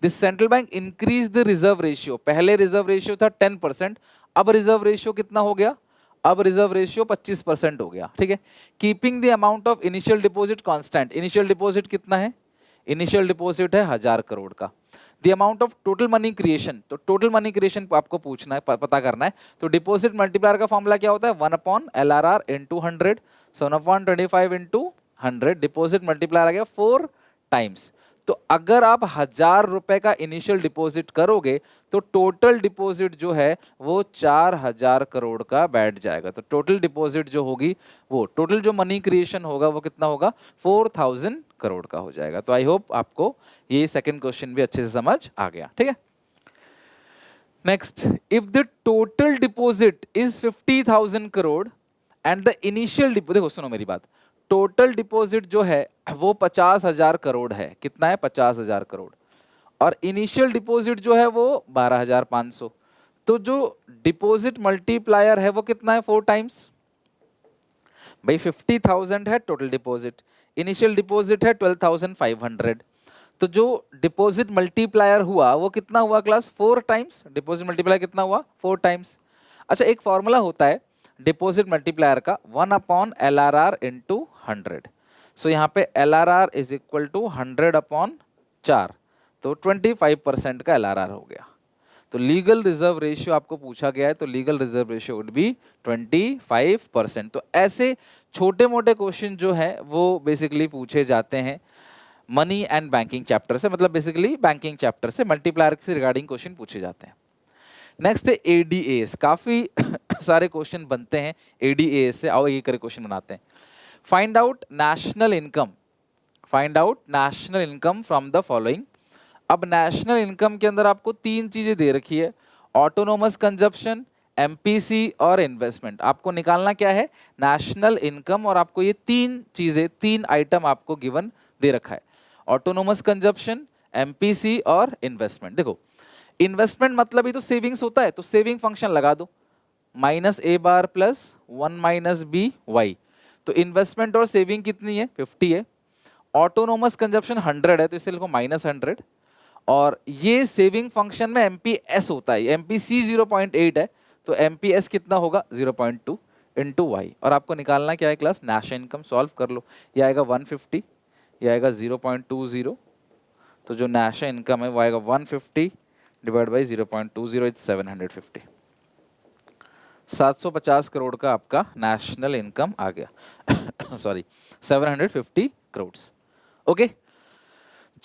this central bank increase the reserve ratio, पहले रिजर्व रेशियो था 10%, अब रिजर्व रेशियो कितना हो गया, अब रिजर्व रेशियो 25% हो गया। ठीक है, keeping the amount of initial deposit constant, initial deposit कितना है, इनिशियल डिपॉजिट है 1000 करोड़ का। The amount of total money creation, तो टोटल मनी क्रिएशन आपको पूछना है, पता करना है। तो डिपॉजिट मल्टीप्लायर का फॉर्मूला क्या होता है, 1 upon LRR into 100, 1 upon 25 into 100, deposit multiplier आ गया 4 टाइम्स। तो अगर आप 1000 रुपए का इनिशियल डिपॉजिट करोगे तो टोटल डिपॉजिट जो है वो 4000 करोड़ का बैठ जाएगा। तो टोटल डिपॉजिट जो होगी, वो टोटल जो मनी क्रिएशन होगा वो कितना होगा, 4000 करोड़ का हो जाएगा। तो आई होप आपको ये सेकंड क्वेश्चन भी अच्छे से समझ आ गया। ठीक है, next, if the total deposit is 50,000 crore and the initial deposit, देखो सुनो मेरी बात, टोटल डिपॉजिट जो है वो 50,000 करोड़ है, कितना है 50,000 करोड़, और इनिशियल डिपॉजिट जो है वो 12,500। तो जो डिपॉजिट मल्टीप्लायर है वो कितना है, 4 टाइम्स। भाई 50,000 है टोटल डिपॉजिट, इनिशियल डिपॉजिट है 12,500, तो जो डिपॉजिट मल्टीप्लायर हुआ वो कितना हुआ क्लास, 4 टाइम्स। डिपॉजिट मल्टीप्लायर कितना हुआ, 4 टाइम्स। अच्छा, एक फॉर्मूला होता है डिपॉजिट मल्टीप्लायर का, 1 अपॉन LRR इंटू 100। सो यहाँ पे LRR is equal to 100 upon 4, तो 25% का LRR हो गया। तो लीगल रिजर्व रेशियो आपको पूछा गया है, तो legal reserve ratio would be 25%। तो ऐसे छोटे मोटे क्वेश्चन जो है वो बेसिकली पूछे जाते हैं मनी एंड बैंकिंग चैप्टर से, मतलब बेसिकली बैंकिंग चैप्टर से मल्टीप्लायर से रिगार्डिंग क्वेश्चन पूछे जाते हैं। नेक्स्ट है एडीएस, काफी सारे क्वेश्चन बनते हैं एडीएस से। आओ ये करे क्वेश्चन बनाते हैं। Find out national income, find out national income from the following. अब नेशनल इनकम के अंदर आपको तीन चीजें दे रखी है, ऑटोनोमस कंजप्शन, एमपीसी और इन्वेस्टमेंट। आपको निकालना क्या है, नेशनल इनकम, और आपको ये तीन चीजें, तीन आइटम आपको गिवन दे रखा है, ऑटोनोमस कंजप्शन, एमपीसी और इन्वेस्टमेंट। देखो इन्वेस्टमेंट मतलब ही तो सेविंग्स होता है, तो सेविंग फंक्शन लगा दो, माइनस ए बार प्लस 1 माइनस बी वाई। तो इन्वेस्टमेंट और सेविंग कितनी है, 50 है। ऑटोनोमस कंजप्शन 100 है, तो इसे लिखो -100। और ये सेविंग फंक्शन में एमपीएस होता है, एमपीसी 0.8 है, तो एमपीएस कितना होगा 0.2 इंटू वाई। और आपको निकालना क्या है क्लास, नेशनल इनकम। सॉल्व कर लो, ये आएगा 150, ये आएगा 0.20, तो जो नेशनल इनकम है वो आएगा 150 डिवाइड बाई 0.20 इज 750। 750 करोड़ का आपका नेशनल इनकम आ गया सॉरी 750 करोड़। ओके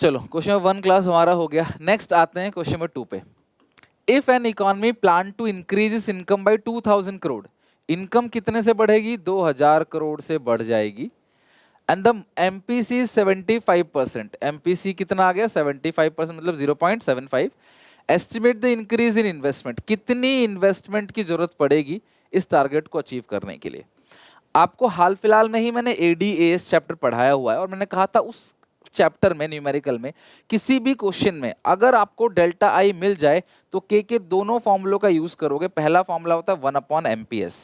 चलो क्वेश्चन नंबर 1 क्लास हमारा हो गया। नेक्स्ट आते हैं क्वेश्चन नंबर 2 पे। If an economy plan to increase its income by 2000 crore, income कितने से बढ़ेगी, 2000 करोड़ से बढ़ जाएगी। एंड द एमपीसी 75%, एमपीसी कितना आ गया 75%, मतलब 0.75। Estimate the increase in investment, कितनी इन्वेस्टमेंट की जरूरत पड़ेगी इस टारगेट को अचीव करने के लिए। आपको हाल फिलहाल में ही मैंने एडीएस चैप्टर पढ़ाया हुआ है, और मैंने कहा था उस चैप्टर में न्यूमेरिकल में किसी भी क्वेश्चन में अगर आपको डेल्टा आई मिल जाए तो के दोनों फॉर्मूलों का यूज करोगे। पहला फॉर्मूला होता है 1/MPS,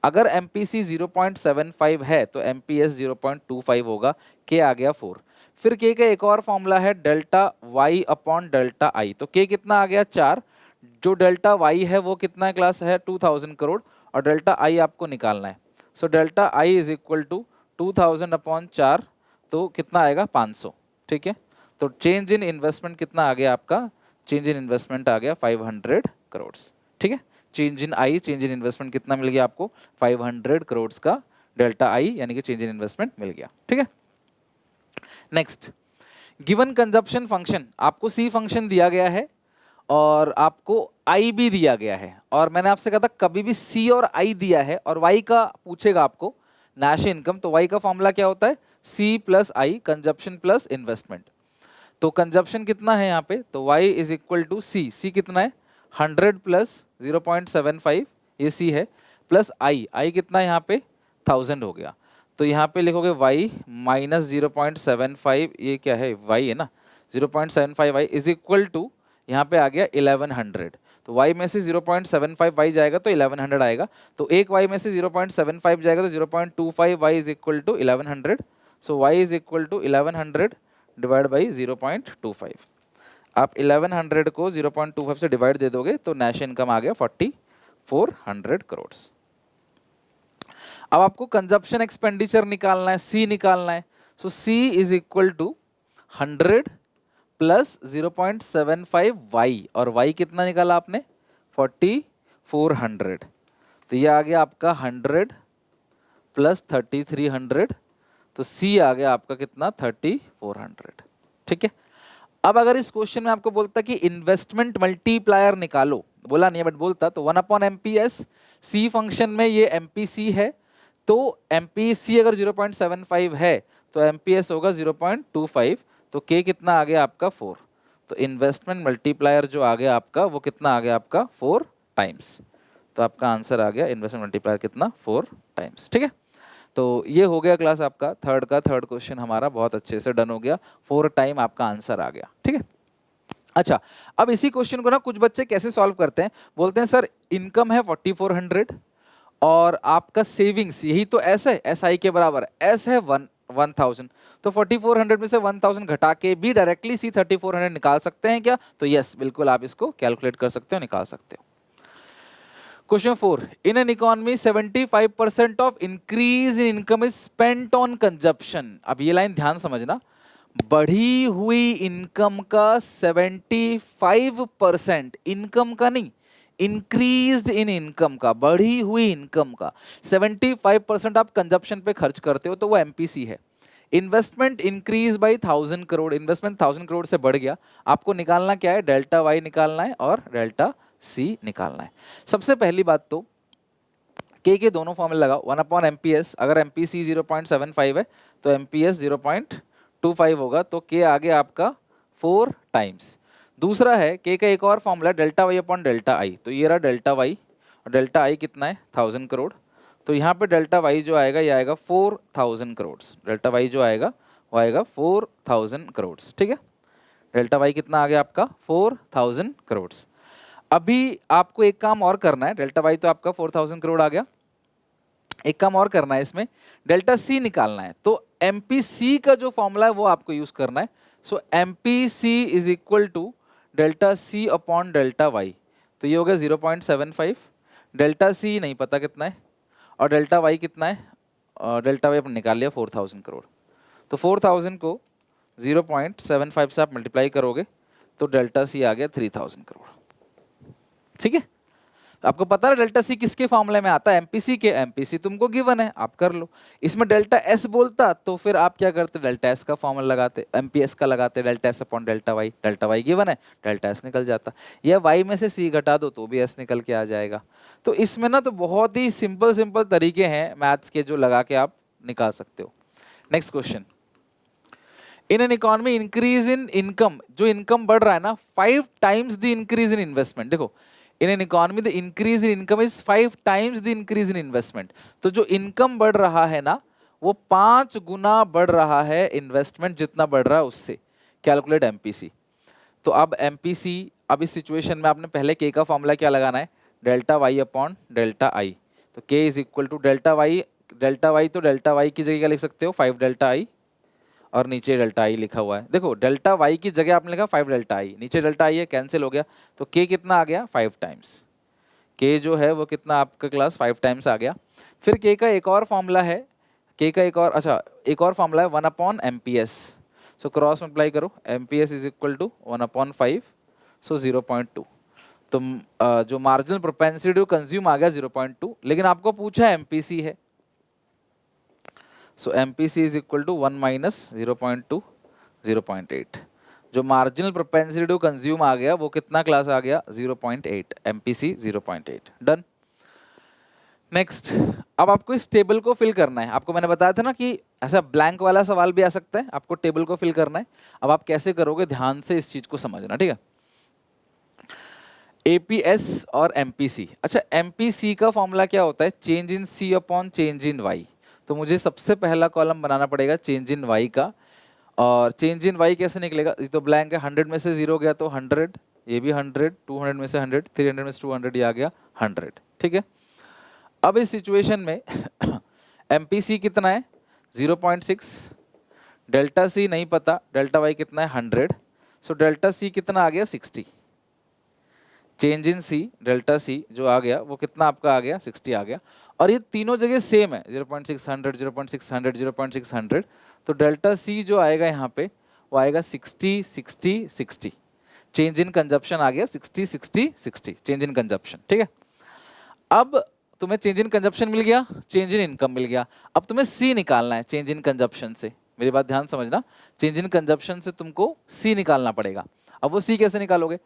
अगर MPC 0.75 है तो MPS 0.25 होगा, के आ गया 4। फिर के का एक और फॉर्मूला है डेल्टा वाई अपॉन डेल्टा आई, तो के कितना आ गया 4, जो डेल्टा वाई है वो कितना क्लास है 2000 करोड़, और डेल्टा आई आपको निकालना है। So delta I is equal to 2000 upon 4, तो कितना आएगा 500। ठीक है, तो चेंज इन इन्वेस्टमेंट कितना आ गया आपका, चेंज इन इन्वेस्टमेंट आ गया 500 करोड़। ठीक है, change in I, change in investment कितना मिल गया आपको 500 करोड़ का डेल्टा आई, यानी कि चेंज इन इन्वेस्टमेंट मिल गया। ठीक है, नेक्स्ट गिवन कंजप्शन फंक्शन, आपको सी फंक्शन दिया गया है और आपको आई भी दिया गया है, और मैंने आपसे कहा था कभी भी सी और आई दिया है और वाई का पूछेगा आपको नेशनल इनकम, तो वाई का फॉर्मूला क्या होता है, सी प्लस आई, कंजप्शन प्लस इन्वेस्टमेंट। तो कंजप्शन कितना है यहाँ पे, तो y इज इक्वल टू सी, सी कितना है 100 प्लस 0.75, ये सी है, प्लस आई कितना है यहाँ पे 1000 हो गया। तो यहाँ पे लिखोगे y माइनस 0.75, ये क्या है y है ना, 0.75 y इज इक्वल टू यहाँ पे आ गया 1100। तो y में से 0.75 y जाएगा तो 1100 आएगा, तो एक y में से 0.75 जाएगा तो 0.25 y is equal to 1100। So y is equal to 1100 divide by 0.25। आप 1100 को 0.25 से डिवाइड दे दोगे तो नेशनल इनकम आ गया 4400 करोड़। अब आपको कंजप्शन एक्सपेंडिचर निकालना है, सी निकालना है। So C is equal to 100 plus 0.75 Y, और वाई कितना निकाला आपने 4400, तो ये आ गया आपका 100 प्लस 3300, तो सी आ गया आपका कितना 3400। ठीक है, अब अगर इस क्वेश्चन में आपको बोलता कि इन्वेस्टमेंट मल्टीप्लायर निकालो, बोला नहीं है बट बोलता, तो 1/MPS, सी फंक्शन में ये MPC है, तो MPC अगर 0.75 है तो MPS होगा 0.25, तो K कितना आ गया आपका 4, तो इन्वेस्टमेंट मल्टीप्लायर जो आ गया आपका वो कितना आ गया आपका 4 टाइम्स, तो आपका आंसर आ गया इन्वेस्टमेंट मल्टीप्लायर कितना 4 टाइम्स। ठीक है, तो ये हो गया क्लास आपका थर्ड क्वेश्चन हमारा बहुत अच्छे से डन हो गया, 4 टाइम आपका आंसर आ गया। ठीक है, अच्छा अब इसी क्वेश्चन को ना कुछ बच्चे कैसे सॉल्व करते हैं, बोलते हैं सर इनकम है 4400 और आपका सेविंग्स यही तो एस है, एस आई के बराबर, एस है 1000, तो 4400 में से 1000 घटा के भी डायरेक्टली सी 3400 निकाल सकते हैं क्या, तो यस बिल्कुल आप इसको कैलकुलेट कर सकते हो, निकाल सकते हो। Question 4, in an economy 75% of increase in income is spent on consumption. अब ये लाइन ध्यान समझना, बढ़ी हुई इनकम का 75%, इनकम का नहीं, इंक्रीज्ड इन इनकम का, बढ़ी हुई इनकम का 75% आप कंजप्शन पे खर्च करते हो तो वो एमपीसी है। Investment increase by 1000 crore, investment 1000 crore से बढ़ गया, आपको निकालना क्या है, डेल्टा वाई निकालना है और डेल्टा सी निकालना है। सबसे पहली बात तो के दोनों फॉर्मूले लगाओ, 1/MPS, अगर एमपीसी 0.75 है तो एमपीएस 0.25 होगा, तो के आ गया आपका 4 टाइम्स। दूसरा है के का एक और formula delta Y upon delta आई, तो ये रहा डेल्टा वाई और डेल्टा आई कितना है 1000 करोड़, तो यहाँ पे डेल्टा वाई जो आएगा ये आएगा 4000 करोड़, डेल्टा वाई जो आएगा वो आएगा 4000 करोड़, ठीक है। डेल्टा वाई कितना आ गया आपका 4000 करोड़। अभी आपको एक काम और करना है, डेल्टा वाई तो आपका 4000 करोड़ आ गया, एक काम और करना है, इसमें डेल्टा सी निकालना है, तो एमपीसी का जो फॉर्मूला है वो आपको यूज करना है। So MPC is equal to delta C upon delta Y, तो ये हो गया 0.75, डेल्टा सी नहीं पता कितना है और डेल्टा वाई कितना है, डेल्टा वाई अपन निकाल लिया 4000 करोड़, तो 4000 को 0.75 से आप मल्टीप्लाई करोगे तो डेल्टा सी आ गया 3000 करोड़, ठीक है। आपको पता है डेल्टा सी किसके फॉर्मूले में आता है, एमपीसी के, एमपीसी तुमको गिवन है आप कर लो। इसमें डेल्टा एस बोलता तो फिर आप क्या करते, डेल्टा एस का फॉर्मूला लगाते, एमपीएस का लगाते, delta S upon delta Y given है, डेल्टा एस निकल जाता, या वाई में से सी घटा दो तो भी एस निकल के आ जाएगा। तो इसमें ना तो बहुत ही सिंपल सिंपल तरीके हैं मैथ्स के जो लगा के आप निकाल सकते हो। Next question, in an economy increase in income, जो इनकम बढ़ रहा है ना 5 times the increase in investment, देखो in an economy the increase in income is 5 times the increase in investment, तो जो इनकम बढ़ रहा है ना वो 5 गुना बढ़ रहा है इन्वेस्टमेंट जितना बढ़ रहा है उससे, कैलकुलेट एमपीसी। तो अब एमपीसी, अब इस सिचुएशन में आपने पहले के का फॉर्मूला क्या लगाना है, डेल्टा वाई अपॉन डेल्टा आई, तो K is equal to delta Y तो डेल्टा वाई की जगह क्या लिख सकते हो 5 डेल्टा आई और नीचे डेल्टा आई लिखा हुआ है, देखो डेल्टा वाई की जगह आपने लिखा 5 डेल्टा आई, नीचे डेल्टा आई है कैंसिल हो गया, तो के कितना आ गया 5 टाइम्स, के जो है वो कितना आपका क्लास 5 टाइम्स आ गया। फिर के का एक और फॉर्मूला है, के का एक और, अच्छा एक और फॉर्मूला है 1/MPS, सो क्रॉस मल्टीप्लाई करो, एमपीएस इज इक्वल टू 1/5, सो 0.2, तो जो मार्जिनल प्रोपेंसिटी कंज्यूम आ गया 0.2, लेकिन आपको पूछा एमपीसी है, so MPC is equal to 1 minus 0.2, 0.8, जो मार्जिनल प्रोपेंसिटी टू कंज्यूम आ गया वो कितना क्लास आ गया 0.8, एमपीसी 0.8, डन। नेक्स्ट, अब आपको इस टेबल को फिल करना है, आपको मैंने बताया था ना कि ऐसा ब्लैंक वाला सवाल भी आ सकता है, आपको टेबल को फिल करना है। अब आप कैसे करोगे, ध्यान से इस चीज को समझना, ठीक है। एपीएस और एमपीसी, अच्छा एमपीसी का फॉर्मूला क्या होता है, change in c upon change in y, तो मुझे सबसे पहला कॉलम बनाना पड़ेगा चेंज इन वाई का, और चेंज इन वाई कैसे निकलेगा, ये तो ब्लैंक है, 100 में से 0 गया तो 100, ये भी 100, 200 में से 100, 300 में से 200, ये आ गया 100, ठीक है। अब इस सिचुएशन में एमपीसी कितना है 0.6, डेल्टा सी नहीं पता, डेल्टा वाई कितना है 100, सो डेल्टा सी कितना आ गया 60, change in C delta C जो आ गया वो कितना आपका आ गया 60 आ गया, और ये तीनों जगह सेम है 0.600, 0.600, 0.600, तो डेल्टा सी जो आएगा यहाँ पे वो आएगा 60, 60, 60, चेंज इन कंजप्शन आ गया 60, 60, 60, चेंज इन कंजप्शन, ठीक है। अब तुम्हें चेंज इन कंजप्शन मिल गया, चेंज इन इनकम मिल गया, अब तुम्हें सी निकालना है चेंज इन कंजप्शन से, मेरी बात ध्यान समझना, चेंज इन कंजप्शन से तुमको सी निकालना पड़ेगा। अब वो सी कैसे निकालोगे,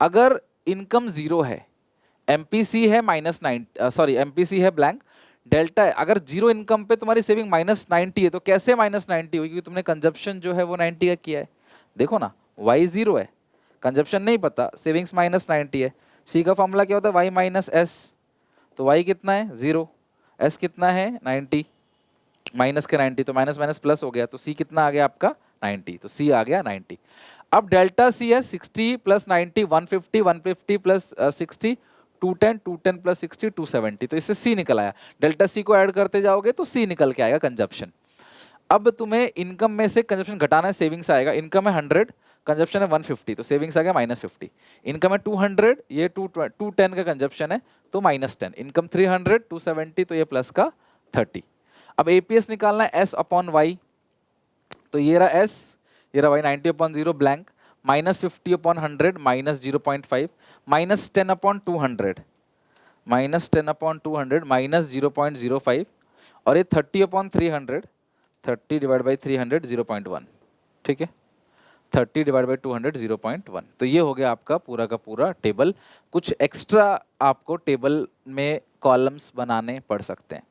अगर इनकम 0 है, एमपीसी है -9, सॉरी एमपीसी है ब्लैंक, डेल्टा है, अगर 0 इनकम पे तुम्हारी सेविंग -90 है, तो कैसे -90 हुई, क्योंकि तुमने कंजप्शन जो है वो 90 का किया है, देखो ना वाई 0 है, कंजप्शन नहीं पता, सेविंग्स -90 है, सी का फॉर्मूला क्या होता है वाई माइनस एस, तो वाई कितना है 0, एस कितना है 90, माइनस के 90, तो माइनस माइनस प्लस हो गया, तो सी कितना आ गया आपका 90, तो सी आ गया 90। अब डेल्टा सी है 60 प्लस 90 150, 150 प्लस 60 210, 210 प्लस 60 270, तो इससे सी निकल आया, डेल्टा सी को ऐड करते जाओगे तो सी निकल के आएगा कंजप्शन। अब तुम्हें इनकम में से कंजप्शन घटाना है, सेविंग्स आएगा, इनकम है 100, कंजप्शन है 150, तो सेविंग्स आ गया -50, इनकम है 200, ये 210 का कंजप्शन है तो -10, इनकम 300, 270, तो ये प्लस का 30। अब एपीएस निकालना है एस अपॉन वाई, तो ये रहा एस, ये रहा भाई 90 upon 0 blank, minus 50 upon 100 minus 0.5, minus 10 upon 200 minus 10 upon 200 minus 0.05, और ये 30 अपॉन 300, 30 डिवाइड बाई 300 0.1, ठीक है, 30 डिवाइड बाई 200 0.1। तो ये हो गया आपका पूरा का पूरा टेबल। कुछ एक्स्ट्रा आपको टेबल में कॉलम्स बनाने पड़ सकते हैं,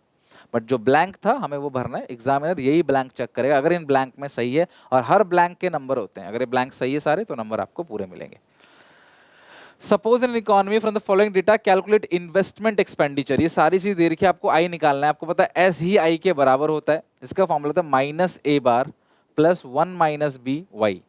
बट जो ब्लैंक था हमें वो भरना है। एग्जामिनर यही ब्लैंक चेक करेगा, अगर इन ब्लैंक में सही है, और हर ब्लैंक के नंबर होते हैं, अगर ये ब्लैंक सही है सारे तो नंबर आपको पूरे मिलेंगे। Suppose in economy from the following data calculate investment expenditure, ये सारी चीज दे रखी है, आपको आई निकालना है। आपको पता है एस ही आई के बराबर होता है, इसका फॉर्मूला था माइनस ए बार प्लस 1 माइनस बी वाई।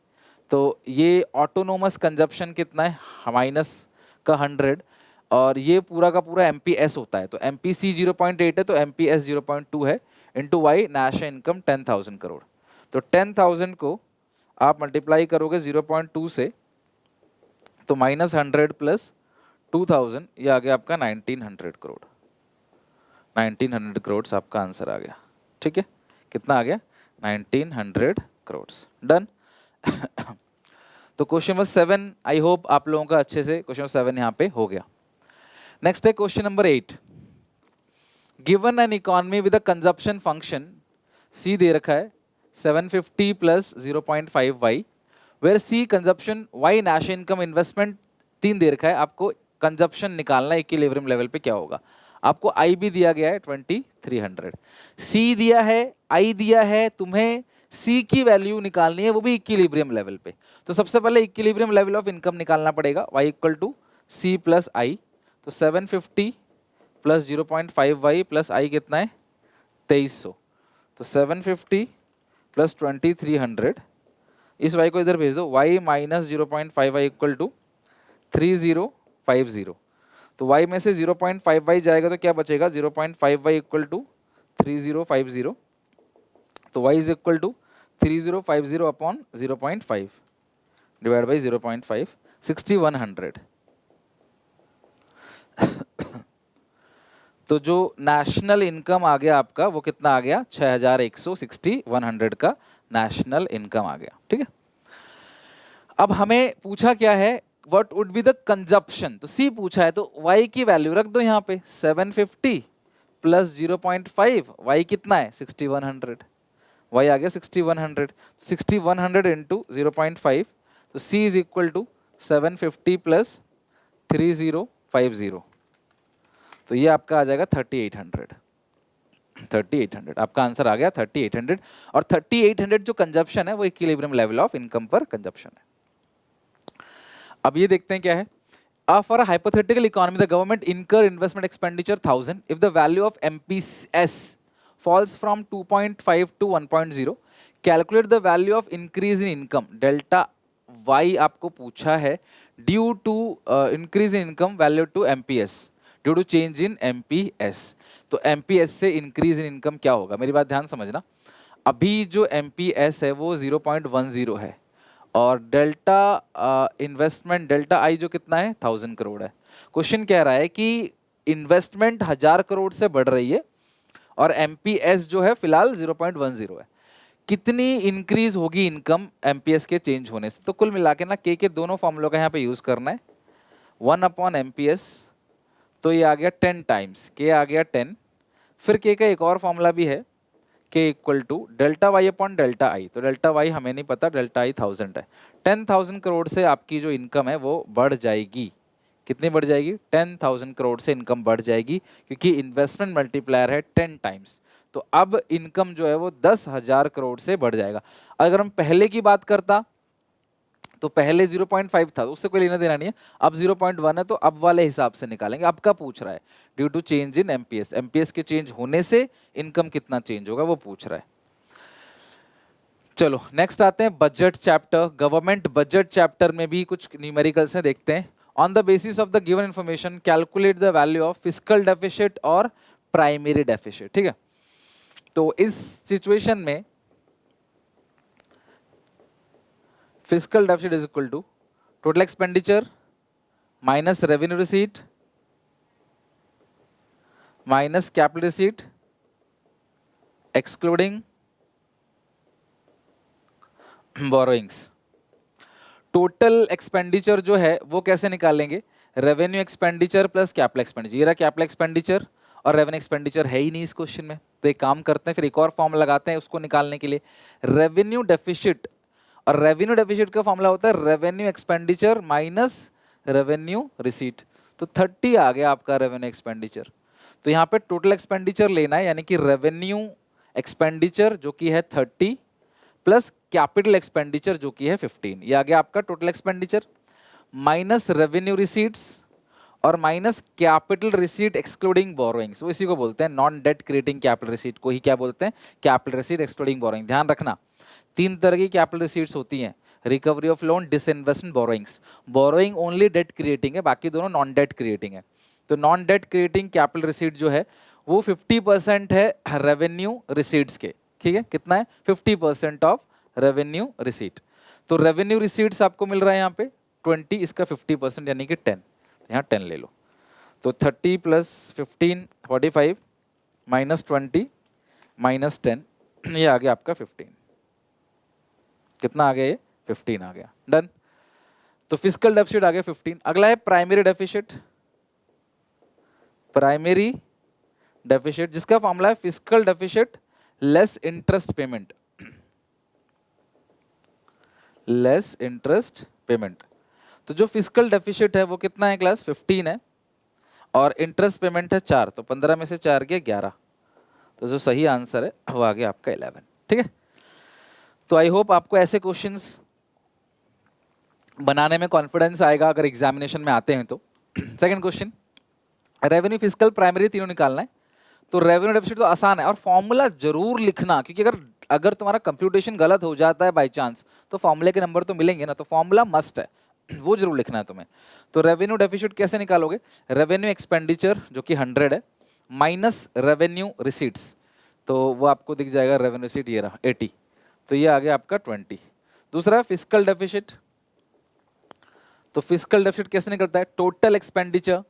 तो ये ऑटोनोमस कंजप्शन कितना है, माइनस का 100, और ये पूरा का पूरा एमपीएस होता है, तो एमपीसी 0.8 है तो एमपीएस 0.2 है, into y national income 10,000 crore. तो 10,000 को आप मल्टीप्लाई करोगे 0.2 से, तो माइनस 100 प्लस 2000, ये आ गया आपका 1900 करोड़। 1900 करोड़ आपका आंसर आ गया, ठीक है। कितना आ गया, 1900 करोड़। डन। तो क्वेश्चन नंबर 7, आई होप आप लोगों का अच्छे से क्वेश्चन 7 यहाँ पे हो गया। नेक्स्ट है question number 8। Given an economy with a consumption function C दे रखा है 750 plus 0.5 Y, where C consumption, Y national income, investment 3 दे रखा है। आपको कंजप्शन निकालना है इक्विलिब्रियम लेवल पे क्या होगा। आपको आई भी दिया गया है 2300, सी दिया है, आई दिया है, तुम्हें सी की वैल्यू निकालनी है, वो भी इक्विलिब्रियम लेवल पे। तो सबसे पहले इक्विलिब्रियम लेवल ऑफ इनकम निकालना पड़ेगा, Y equal to C plus I. तो 750 प्लस 0.5 वाई प्लस आई कितना है 2300, तो 750 प्लस 2300, इस y को इधर भेज दो, y minus 0.5 y equal to 3050। तो y में से 0.5 वाई जाएगा तो क्या बचेगा, 0.5 वाई इक्वल टू 3050। तो y is equal to 3050 upon 0.5 divide by 0.5, 6100। तो जो नेशनल इनकम आ गया आपका वो कितना आ गया, 6100 का नेशनल इनकम आ गया, ठीक है। अब हमें पूछा क्या है, what would be the consumption, तो सी पूछा है, तो y की वैल्यू रख दो यहाँ पे, 750 प्लस 0.5, y कितना है 6100, y आ गया 6100, 6100 इंटू 0.5, तो c is equal to 750 plus 3050, तो ये आपका आ जाएगा 3800। 3800 आपका आंसर आ गया 3800, और 3800 जो कंजप्शन है वो इक्विलिब्रियम लेवल ऑफ इनकम पर कंजप्शन है। अब ये देखते हैं क्या है। For a hypothetical economy, the government incur investment expenditure 1000 if the value of MPS falls from 2.5 to 1.0. Calculate the value of increase in income delta y आपको पूछा है due to increase in income value to MPS due to change in MPS। तो MPS से increase in income क्या होगा, मेरी बात ध्यान समझना। अभी जो MPS है वो 0.10 है, और डेल्टा इन्वेस्टमेंट डेल्टा आई जो कितना है 1000 करोड़ है। क्वेश्चन कह रहा है कि इन्वेस्टमेंट 1000 करोड़ से बढ़ रही है और एमपीएस जो है फिलहाल 0.10 है, कितनी इंक्रीज होगी इनकम एमपीएस के चेंज होने से। तो कुल मिला के ना के दोनों फॉर्मूलों का यहाँ पे यूज करना है, 1 अपॉन एमपीएस, तो ये आ गया 10 टाइम्स, के आ गया 10, फिर के का एक और फॉर्मूला भी है, k equal to delta Y upon delta आई। तो डेल्टा वाई हमें नहीं पता, डेल्टा आई 1000 है। 10,000 करोड़ से आपकी जो इनकम है वो बढ़ जाएगी, कितनी बढ़ जाएगी, 10,000 करोड़ से इनकम बढ़ जाएगी, क्योंकि इन्वेस्टमेंट मल्टीप्लायर है 10 टाइम्स। तो अब इनकम जो है वो 10,000 करोड़ से बढ़ जाएगा। अगर हम पहले की बात करता तो पहले 0.5 था, तो उससे कोई लेना देना नहीं है, अब 0.1 है, तो अब वाले हिसाब से निकालेंगे। अब का पूछ रहा है due to change in MPS, MPS के चेंज होने से इनकम कितना चेंज होगा वो पूछ रहा है। चलो नेक्स्ट आते हैं budget chapter. Government budget chapter में भी कुछ न्यूमेरिकल्स हैं, देखते हैं। On the basis of the given information calculate the value of fiscal deficit और प्राइमरी डेफिसिट, ठीक है। तो इस सिचुएशन में fiscal deficit is equal to total expenditure minus revenue receipt minus capital receipt excluding borrowings. Total expenditure जो है वो कैसे निकालेंगे? Revenue expenditure plus capital expenditure. ये रहा कैपिटल एक्सपेंडिचर और रेवेन्यू एक्सपेंडिचर है ही नहीं इस क्वेश्चन में, तो एक काम करते हैं, फिर एक और फॉर्मूला लगाते हैं उसको निकालने के लिए। रेवेन्यू डेफिसिट, और रेवेन्यू डेफिसिट का फॉर्मूला होता है revenue expenditure minus revenue receipt. तो 30 आ गया आपका रेवेन्यू एक्सपेंडिचर। तो यहाँ पे टोटल एक्सपेंडिचर लेना है, यानी कि रेवेन्यू एक्सपेंडिचर जो कि है 30 प्लस कैपिटल एक्सपेंडिचर जो कि है 15। ये आ गया आपका total expenditure minus revenue receipts और minus capital receipt excluding borrowings. वो इसी को बोलते हैं non debt creating capital receipt को ही क्या बोलते हैं? Capital receipt excluding borrowing. ध्यान रखना, 3 तरह की कैपिटल रिसीट्स होती हैं, recovery of loan, disinvestment, borrowings. Borrowing only debt creating है, बाकी दोनों नॉन डेट क्रिएटिंग है। तो non debt creating capital receipt जो है वो 50% है रेवेन्यू रिसीट्स के। ठीक है, कितना है? 50% ऑफ रेवेन्यू रिसीट। तो रेवेन्यू रिसीट्स आपको मिल रहा है यहाँ पे 20, इसका 50% यानी कि 10, यहाँ 10 ले लो। तो 30 प्लस 15 45 माइनस 20 माइनस 10, ये आ गया आपका 15। कितना आ गया? ये 15 आ गया। डन। तो फिस्कल डेफिसिट आ गया 15। अगला है प्राइमरी डेफिसिट। प्राइमरी डेफिसिट जिसका फॉर्मूला है fiscal deficit less interest payment, less interest payment. तो जो फिस्कल डेफिसिट है वो कितना है क्लास? 15 है, और इंटरेस्ट पेमेंट है 4, तो 15 में से 4 गया 11। तो जो सही आंसर है वो आ गया आपका 11। ठीक है, तो आई होप आपको ऐसे क्वेश्चंस बनाने में कॉन्फिडेंस आएगा अगर एग्जामिनेशन में आते हैं तो। Second question, revenue, fiscal, primary तीनों निकालना है। तो रेवेन्यू डेफिसिट तो आसान है, और फॉर्मूला जरूर लिखना, क्योंकि अगर तुम्हारा कंप्यूटेशन गलत हो जाता है बाय चांस तो फॉर्मूले के नंबर तो मिलेंगे ना, तो फॉर्मूला मस्ट है, वो जरूर लिखना है तुम्हें। तो रेवेन्यू डेफिसिट कैसे निकालोगे? रेवेन्यू एक्सपेंडिचर जो कि 100 है माइनस रेवेन्यू रिसीट्स, तो वो आपको दिख जाएगा रेवेन्यू रिसीट, ये रहा 80, तो ये आ गया आपका 20। दूसरा फिस्कल डेफिसिट। तो फिस्कल डेफिसिट कैसे निकलता है? टोटल एक्सपेंडिचर,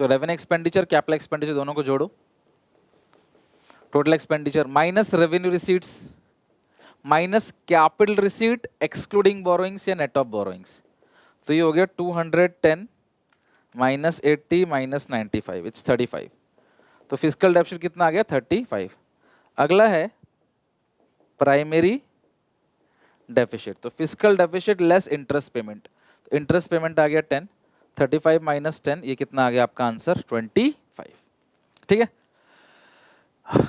तो रेवेन्यू एक्सपेंडिचर कैपिटल एक्सपेंडिचर दोनों को जोड़ो, total expenditure minus revenue receipts minus capital receipt excluding borrowings या नेट ऑफ बोरोइंग्स। तो ये हो गया 210 माइनस 80 माइनस 95, इट्स 35। तो फिस्कल डेफिसिट कितना आ गया? 35। अगला है प्राइमरी डेफिसिट। तो fiscal deficit less interest payment, तो इंटरेस्ट पेमेंट आ गया 10, 35 माइनस 10, ये कितना आ गया आपका आंसर? 25। ठीक है,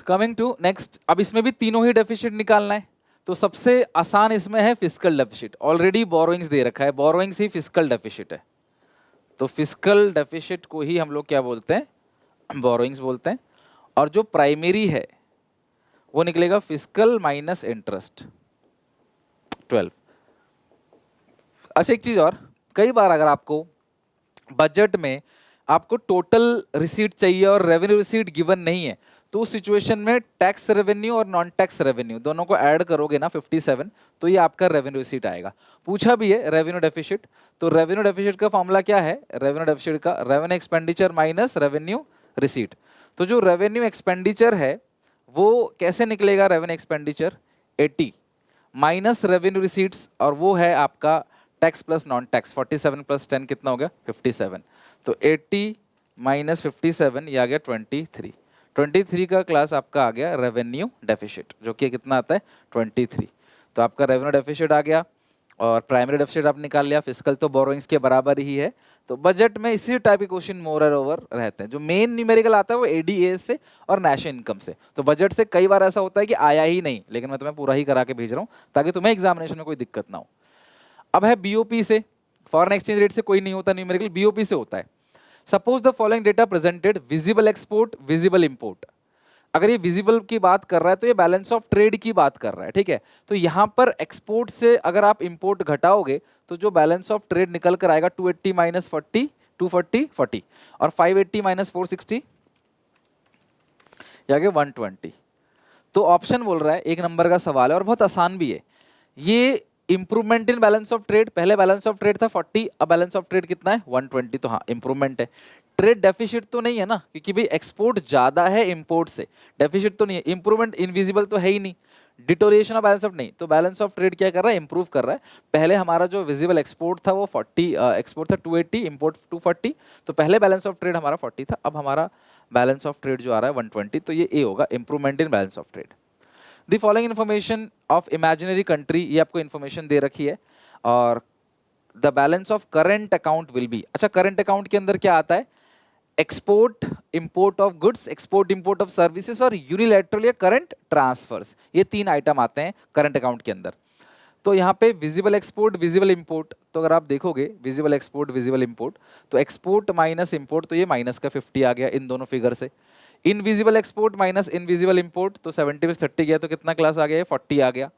कमिंग टू नेक्स्ट। अब इसमें भी तीनों ही डेफिसिट निकालना है, तो सबसे आसान इसमें है फिस्कल डेफिसिट। ऑलरेडी बोरोइंग्स दे रखा है, बोरोइंग्स ही फिस्कल डेफिसिट है, तो फिस्कल डेफिसिट को ही हम लोग क्या बोलते हैं? बोरोइंग्स बोलते हैं। और जो प्राइमरी है वो निकलेगा फिस्कल माइनस इंटरेस्ट 12। अच्छा, एक चीज और, कई बार अगर आपको बजट में आपको टोटल रिसीट चाहिए और रेवेन्यू रिसीट गिवन नहीं है, तो उस सिचुएशन में टैक्स रेवेन्यू और नॉन टैक्स रेवेन्यू दोनों को ऐड करोगे ना 57, तो ये आपका रेवेन्यू रिसीट आएगा। पूछा भी है रेवेन्यू डेफिसिट, तो रेवेन्यू डेफिसिट का फॉर्मूला क्या है? रेवेन्यू डेफिसिट का revenue expenditure minus revenue receipt. तो जो रेवेन्यू एक्सपेंडिचर है वो कैसे निकलेगा? Revenue expenditure 80 minus revenue receipts, और वो है आपका tax plus non tax, 47 plus 10 कितना हो गया? 57। तो 80 माइनस 57, ये आ गया 23। 23 का क्लास आपका आ गया रेवेन्यू डेफिसिट, जो कि कितना आता है? 23। तो आपका रेवेन्यू डेफिसिट आ गया, और प्राइमरी डेफिसिट आप निकाल लिया। फिस्कल तो बोरोइंग्स के बराबर ही है। तो बजट में इसी टाइप के क्वेश्चन मोर और ओवर रहते हैं। जो मेन न्यूमेरिकल आता है वो एडीएस से और नेशनल इनकम से। तो बजट से कई बार ऐसा होता है कि आया ही नहीं, लेकिन मैं तुम्हें पूरा ही करा के भेज रहा हूँ ताकि तुम्हें एग्जामिनेशन में कोई दिक्कत ना हो। अब है बीओपी से, फॉरेन एक्सचेंज रेट से कोई नहीं होता न्यूमेरिकल, बीओपी से होता है। Suppose the following data presented, visible export, visible import. अगर ये विजिबल की बात कर रहा है तो ये बैलेंस ऑफ ट्रेड की बात कर रहा है, ठीक है। तो यहाँ पर एक्सपोर्ट से अगर आप इंपोर्ट घटाओगे तो जो बैलेंस ऑफ ट्रेड निकल कर आएगा 280 माइनस 40, 240 40, और 580 माइनस 460 या 120। तो ऑप्शन बोल रहा है, एक नंबर का सवाल है और बहुत आसान भी है ये। Improvement in balance of trade, पहले बैलेंस ऑफ ट्रेड था 40, अब बैलेंस ऑफ ट्रेड कितना है? 120। तो हाँ, इंप्रूवमेंट है। ट्रेड डेफिसिट तो नहीं है ना, क्योंकि भाई एक्सपोर्ट ज्यादा है इंपोर्ट से, डेफिसिट तो नहीं है। इंप्रूवमेंट इनविजिबल तो है ही नहीं, डिटोरिएशन ऑफ बैलेंस ऑफ नहीं, तो बैलेंस ऑफ ट्रेड क्या कर रहा है, इंप्रूव कर रहा है। पहले हमारा जो विजिबल एक्सपोर्ट था वो 40, एक्सपोर्ट था 280, इंपोर्ट 240, तो पहले बैलेंस ऑफ ट्रेड हमारा 40 था, अब हमारा बैलेंस ऑफ ट्रेड जो आ रहा है 120, तो ये ए होगा, improvement in balance of trade. The following information of imaginary country, ये आपको इन्फॉर्मेशन दे रखी है, और the balance of current account will be, अच्छा करंट अकाउंट के अंदर क्या आता है, export import of goods, export import of services और यूनिलैटरल या करंट ट्रांसफर्स, ये 3 आइटम आते हैं करंट अकाउंट के अंदर। तो यहाँ पे विजिबल एक्सपोर्ट विजिबल इंपोर्ट, तो अगर आप देखोगे विजिबल एक्सपोर्ट विजिबल इंपोर्ट, तो एक्सपोर्ट माइनस इंपोर्ट, तो ये माइनस का 50 आ गया इन दोनों फिगर से। Invisible export minus invisible import, तो 70 में 30 गया, तो कितना क्लास आ गया, 40 आ गया,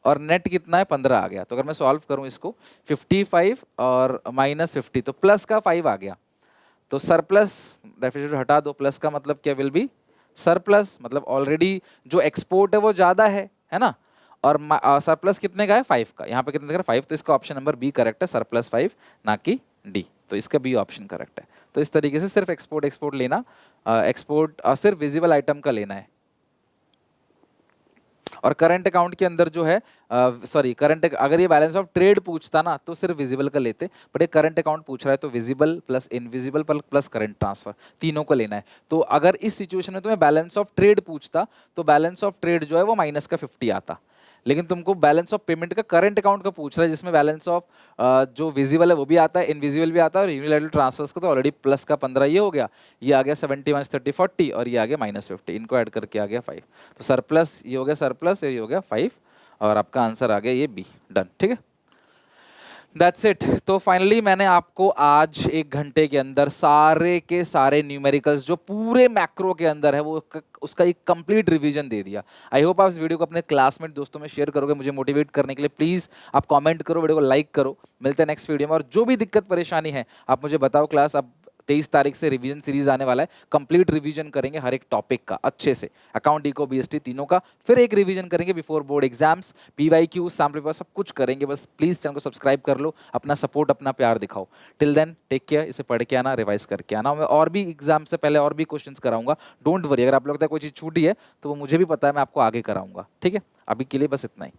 और नेट कितना है 15 आ गया। तो अगर मैं सॉल्व करूं इसको, 55 और माइनस 50, तो प्लस का 5 आ गया, तो सरप्लस रेफ्रिजरेटर हटा दो, प्लस का मतलब क्या विल बी सरप्लस, मतलब ऑलरेडी जो एक्सपोर्ट है वो ज्यादा है ना, और सरप्लस कितने का है 5 का, यहाँ पे कितने का 5, तो इसका ऑप्शन नंबर बी करेक्ट है, सरप्लस 5 ना कि डी, तो इसका बी ऑप्शन करेक्ट है। तो इस तरीके से सिर्फ एक्सपोर्ट लेना, एक्सपोर्ट सिर्फ विजिबल आइटम का लेना है। और करंट अकाउंट के अंदर जो है, सॉरी करंट, अगर ये बैलेंस ऑफ ट्रेड पूछता ना तो सिर्फ विजिबल का लेते, बट ये करंट अकाउंट पूछ रहा है तो visible plus invisible plus current transfer, तीनों को लेना है। तो अगर इस सिचुएशन में तुम्हें बैलेंस ऑफ ट्रेड पूछता तो बैलेंस ऑफ ट्रेड जो है वो माइनस का 50 आता, लेकिन तुमको बैलेंस ऑफ पेमेंट का करंट अकाउंट का पूछ रहा है जिसमें बैलेंस ऑफ जो विजिबल है वो भी आता है, इनविजिबल भी आता है, और यूनिलैटरल ट्रांसफर्स का तो ऑलरेडी प्लस का 15 ये हो गया, ये आ गया 70 माइनस 30 40, और ये आ गया माइनस 50, इनको ऐड करके आ गया 5, तो सरप्लस ये हो गया सरप्लस, ये हो गया 5, और आपका आंसर आ गया ये बी, डन, ठीक है। That's it. तो फाइनली मैंने आपको आज 1 घंटे के अंदर सारे के सारे न्यूमेरिकल्स जो पूरे मैक्रो के अंदर है वो उसका एक कंप्लीट रिवीजन दे दिया। आई होप आप इस वीडियो को अपने क्लासमेट दोस्तों में शेयर करोगे, मुझे मोटिवेट करने के लिए प्लीज़ आप कमेंट करो, वीडियो को लाइक करो। मिलते हैं नेक्स्ट वीडियो में, और जो भी दिक्कत परेशानी है आप मुझे बताओ। क्लास अब 23 तारीख से रिवीजन सीरीज आने वाला है, कंप्लीट रिवीजन करेंगे हर एक टॉपिक का अच्छे से, अकाउंट इको बीएसटी तीनों का, फिर एक रिवीजन करेंगे before board exams, PYQ sample paper सब कुछ करेंगे। बस प्लीज चैनल को सब्सक्राइब कर लो, अपना सपोर्ट अपना प्यार दिखाओ। टिल देन टेक केयर, इसे पढ़ के आना, रिवाइज करके आना। मैं और भी एग्जाम से पहले और भी क्वेश्चन कराऊंगा, डोंट वरी। अगर आप लोग कोई चीज़ छूटी है तो वो मुझे भी पता है, मैं आपको आगे कराऊंगा, ठीक है। अभी के लिए बस इतना ही।